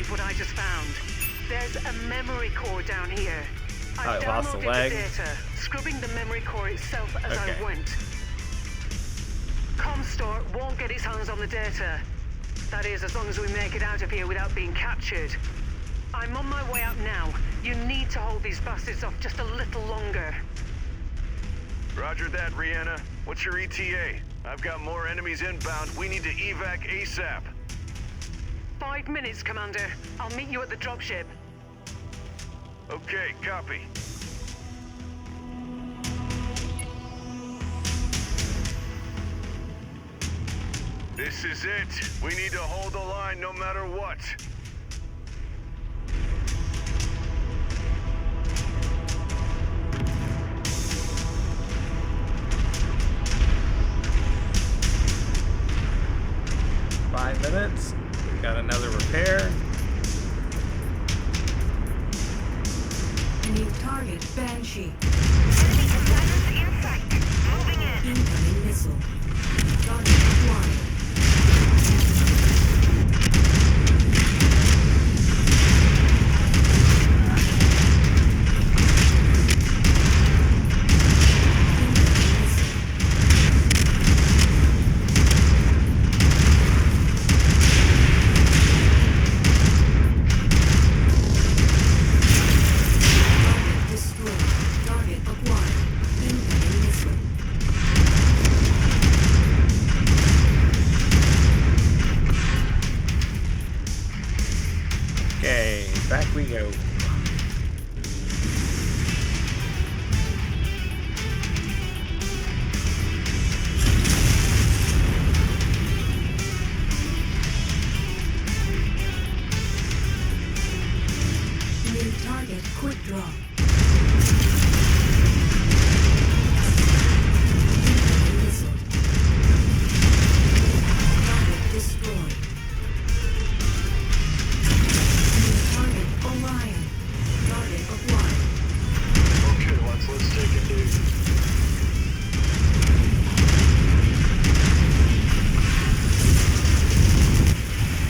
What I just found. There's a memory core down here. I lost the downloaded leg. the data, scrubbing the memory core itself as I went. Comstar won't get its hands on the data. That is, as long as we make it out of here without being captured. I'm on my way out now. You need to hold these bastards off just a little longer. Roger that, Rihanna. What's your ETA? I've got more enemies inbound. We need to evac ASAP. 5 minutes, Commander. I'll meet you at the dropship. Okay, copy. This is it. We need to hold the line no matter what. Minutes. We got another repair. New target, Banshee. Enemy combatants in sight. Moving in. Incoming missile. Target acquired. Back we go. New target, quick draw. Missile. Target destroyed. Target Orion. Target acquired. Okay, let's take it easy.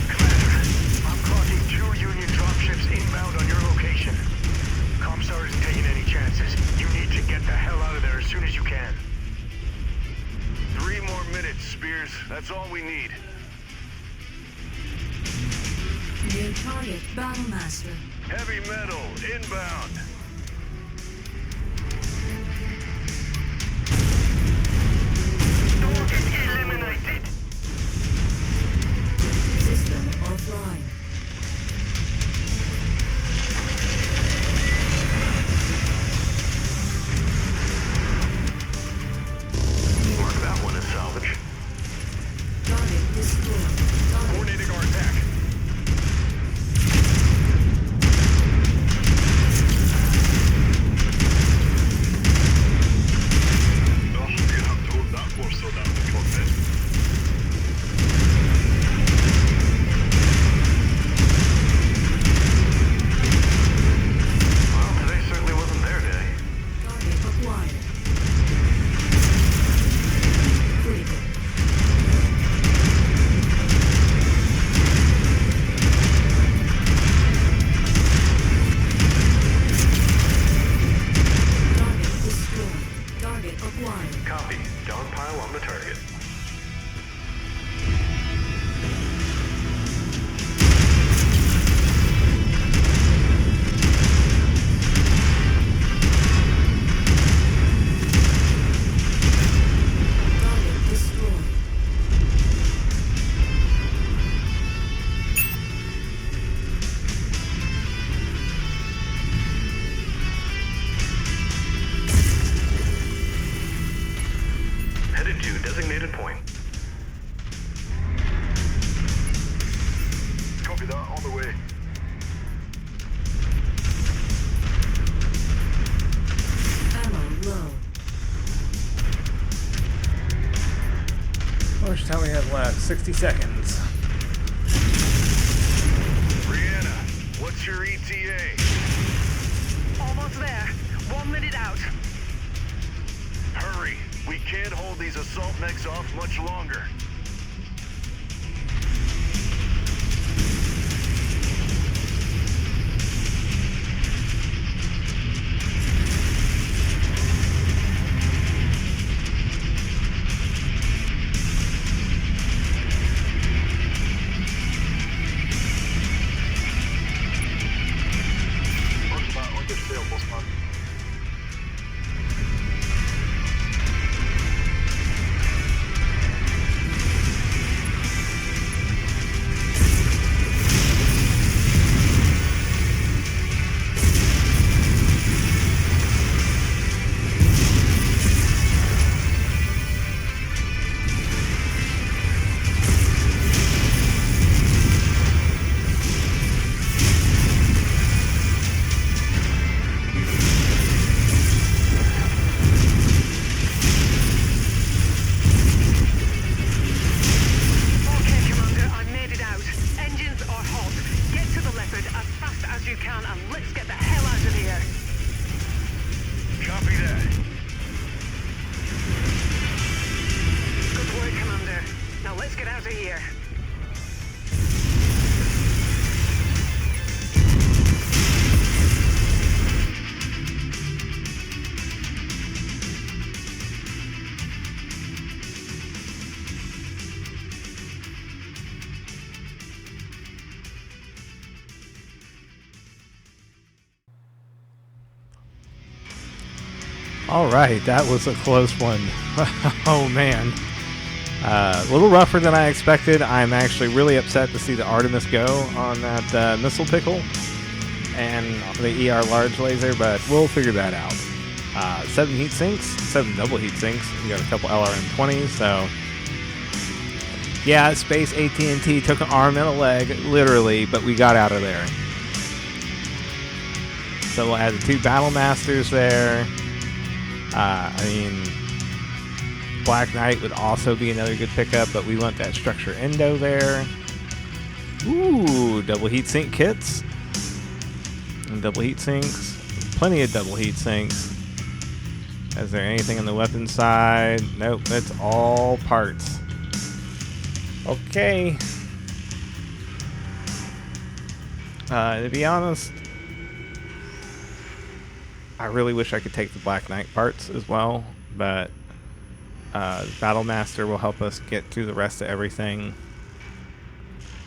Commander, I'm clocking 2 Union dropships inbound on your location. Comstar isn't taking any chances. You need to get the hell out of there as soon as you can. 3 more minutes, Spears. That's all we need. New target, Battlemaster. Heavy metal, inbound. Target eliminated. System offline. Mark that one as salvage. Target destroyed. Target Coordinating our attack. Headed to designated point. Copy that, on the way. Ammo low. How much time we have left? 60 seconds. Brianna, what's your ETA? Almost there. 1 minute out. Hurry. We can't hold these assault mechs off much longer. All right, that was a close one. Oh man, a little rougher than I expected. I'm actually really upset to see the Artemis go on that missile pickle and the ER large laser, but we'll figure that out. 7 heat sinks, 7 double heat sinks. We got a couple LRM-20s, so yeah, Space AT&T took an arm and a leg, literally, but we got out of there. So we'll add the 2 Battle Masters there. I mean, Black Knight would also be another good pickup, but we want that structure endo there. Ooh, double heat sink kits. And double heat sinks. Plenty of double heat sinks. Is there anything on the weapon side? Nope, that's all parts. Okay. To be honest, I really wish I could take the Black Knight parts as well, but Battle Master will help us get through the rest of everything.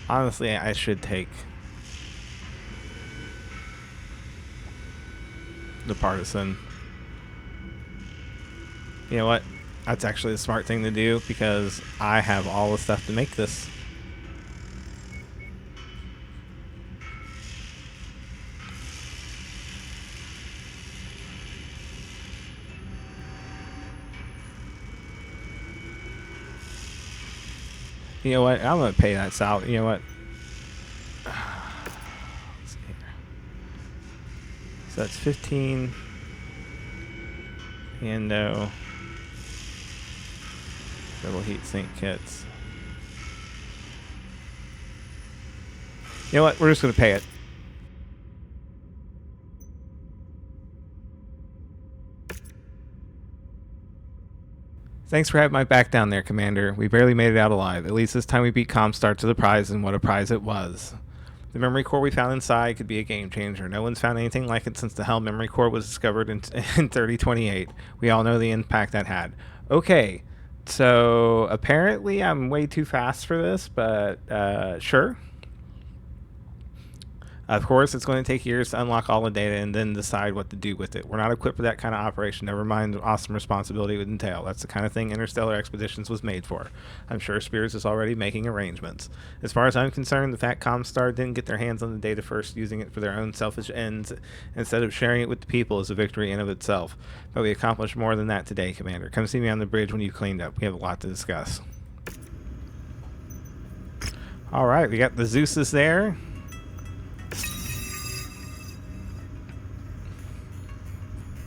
Honestly, I should take the Partisan. You know what? That's actually the smart thing to do because I have all the stuff to make this. You know what? I'm going to pay that salary. You know what? Let's see here. So that's 15. Endo. Double heat sink kits. You know what? We're just going to pay it. Thanks for having my back down there, Commander. We barely made it out alive. At least this time we beat Comstar to the prize, and what a prize it was. The memory core we found inside could be a game changer. No one's found anything like it since the Hell memory core was discovered in 3028. We all know the impact that had. Okay, so apparently I'm way too fast for this, but sure. Of course, it's going to take years to unlock all the data and then decide what to do with it. We're not equipped for that kind of operation, never mind the awesome responsibility it would entail. That's the kind of thing Interstellar Expeditions was made for. I'm sure Spears is already making arrangements. As far as I'm concerned, the fact Comstar didn't get their hands on the data first, using it for their own selfish ends instead of sharing it with the people, is a victory in of itself. But we accomplished more than that today, Commander. Come see me on the bridge when you've cleaned up. We have a lot to discuss. Alright, we got the Zeus's there.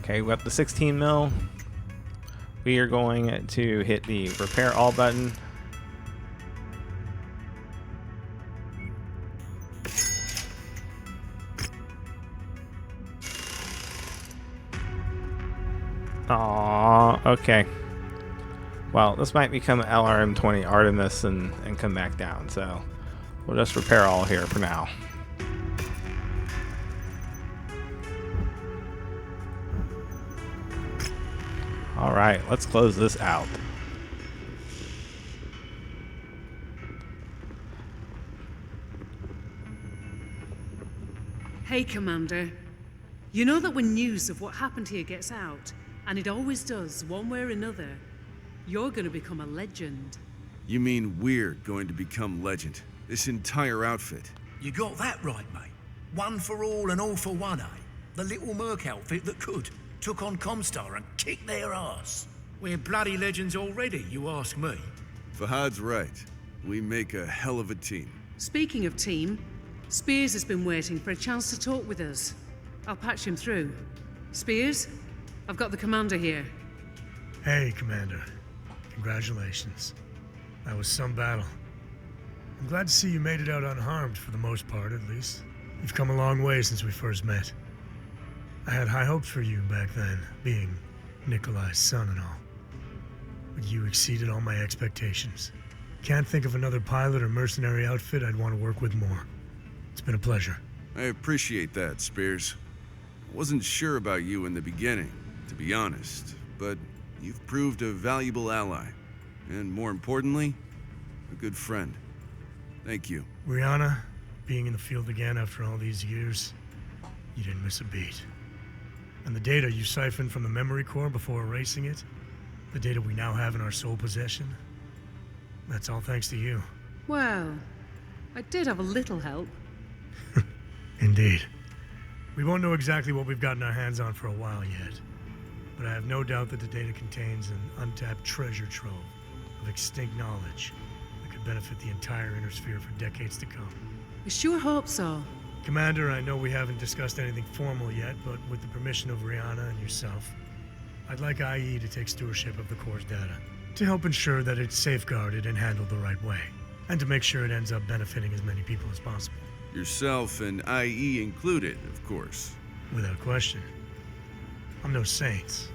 Okay, we got the 16 mil. We are going to hit the repair all button. Aww, okay. Well, this might become LRM-20 Artemis and come back down, so we'll just repair all here for now. Alright, let's close this out. Hey, Commander. You know that when news of what happened here gets out, and it always does, one way or another, you're gonna become a legend. You mean we're going to become legend? This entire outfit. You got that right, mate. One for all and all for one, eh? The little merc outfit that could. Took on Comstar and kicked their ass. We're bloody legends already, you ask me. Fahad's right. We make a hell of a team. Speaking of team, Spears has been waiting for a chance to talk with us. I'll patch him through. Spears, I've got the commander here. Hey, Commander. Congratulations. That was some battle. I'm glad to see you made it out unharmed, for the most part, at least. You've come a long way since we first met. I had high hopes for you back then, being Nikolai's son and all. But you exceeded all my expectations. Can't think of another pilot or mercenary outfit I'd want to work with more. It's been a pleasure. I appreciate that, Spears. I wasn't sure about you in the beginning, to be honest, but you've proved a valuable ally. And more importantly, a good friend. Thank you. Rihanna, being in the field again after all these years, you didn't miss a beat. And the data you siphoned from the memory core before erasing it, the data we now have in our sole possession, that's all thanks to you. Well, I did have a little help. Indeed. We won't know exactly what we've gotten our hands on for a while yet, but I have no doubt that the data contains an untapped treasure trove of extinct knowledge that could benefit the entire Inner Sphere for decades to come. I sure hope so. Commander, I know we haven't discussed anything formal yet, but with the permission of Rihanna and yourself, I'd like IE to take stewardship of the core's data, to help ensure that it's safeguarded and handled the right way, and to make sure it ends up benefiting as many people as possible. Yourself and IE included, of course. Without question. I'm no saint,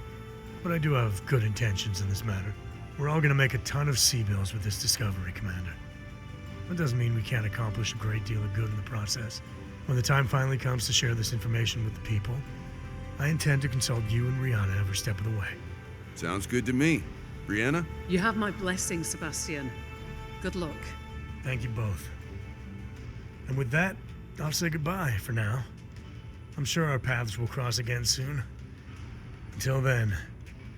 but I do have good intentions in this matter. We're all gonna make a ton of C-bills with this discovery, Commander. That doesn't mean we can't accomplish a great deal of good in the process. When the time finally comes to share this information with the people, I intend to consult you and Rihanna every step of the way. Sounds good to me. Brianna? You have my blessing, Sebastian. Good luck. Thank you both. And with that, I'll say goodbye for now. I'm sure our paths will cross again soon. Until then,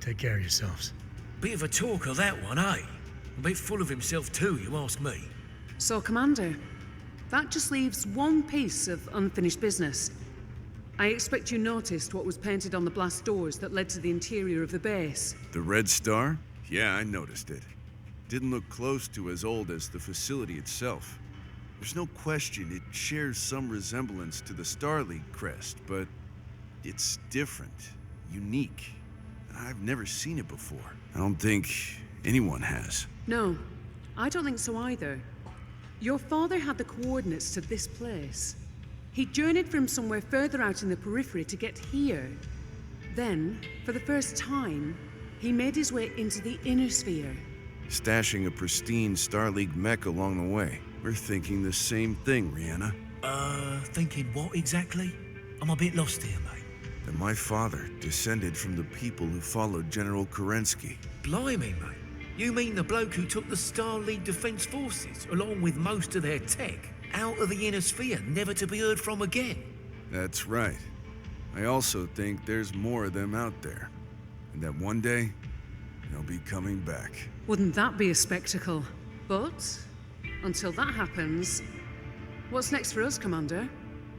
take care of yourselves. Bit of a talker, that one, eh? A bit full of himself too, you ask me. So, Commander, that just leaves one piece of unfinished business. I expect you noticed what was painted on the blast doors that led to the interior of the base. The Red Star? Yeah, I noticed it. Didn't look close to as old as the facility itself. There's no question it shares some resemblance to the Star League crest, but it's different, unique. I've never seen it before. I don't think anyone has. No, I don't think so either. Your father had the coordinates to this place. He journeyed from somewhere further out in the periphery to get here. Then, for the first time, he made his way into the Inner Sphere. Stashing a pristine Star League mech along the way. We're thinking the same thing, Rihanna. Thinking what exactly? I'm a bit lost here, mate. That my father descended from the people who followed General Kerensky. Blimey, mate. You mean the bloke who took the Star League Defense Forces, along with most of their tech, out of the inner sphere, never to be heard from again. That's right. I also think there's more of them out there, and that one day, they'll be coming back. Wouldn't that be a spectacle? But until that happens, what's next for us, Commander?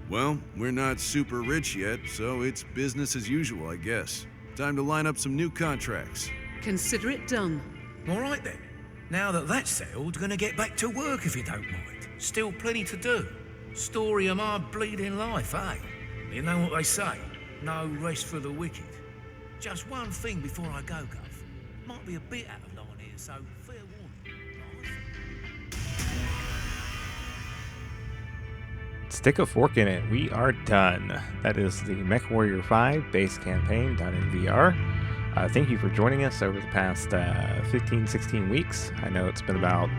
Well, we're not super rich yet, so it's business as usual, I guess. Time to line up some new contracts. Consider it done. All right then. Now that that's settled, gonna get back to work if you don't mind. Still plenty to do. Story of my bleeding life, eh? You know what they say, no rest for the wicked. Just one thing before I go, Gov. Might be a bit out of line here, so fair warning. Stick a fork in it. We are done. That is the Mechwarrior 5 base campaign done in VR. Thank you for joining us over the past 15, 16 weeks. I know it's been about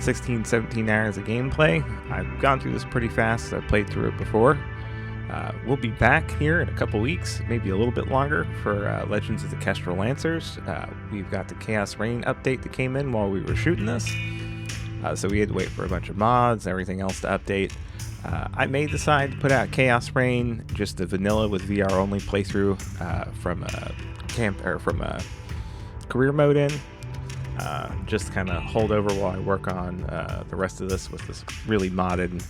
16, 17 hours of gameplay. I've gone through this pretty fast. I've played through it before. We'll be back here in a couple weeks, maybe a little bit longer, for Legends of the Kestrel Lancers. We've got the Chaos Rain update that came in while we were shooting this. So we had to wait for a bunch of mods, everything else to update. I may decide to put out Chaos Rain, just a vanilla with VR only playthrough from a career mode in. Just kind of hold over while I work on the rest of this with this really modded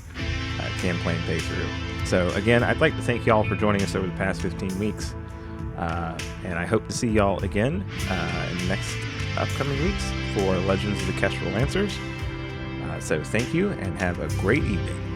campaign playthrough. So again, I'd like to thank y'all for joining us over the past 15 weeks, and I hope to see y'all again in the next upcoming weeks for Legends of the Kestrel Lancers. So thank you, and have a great evening.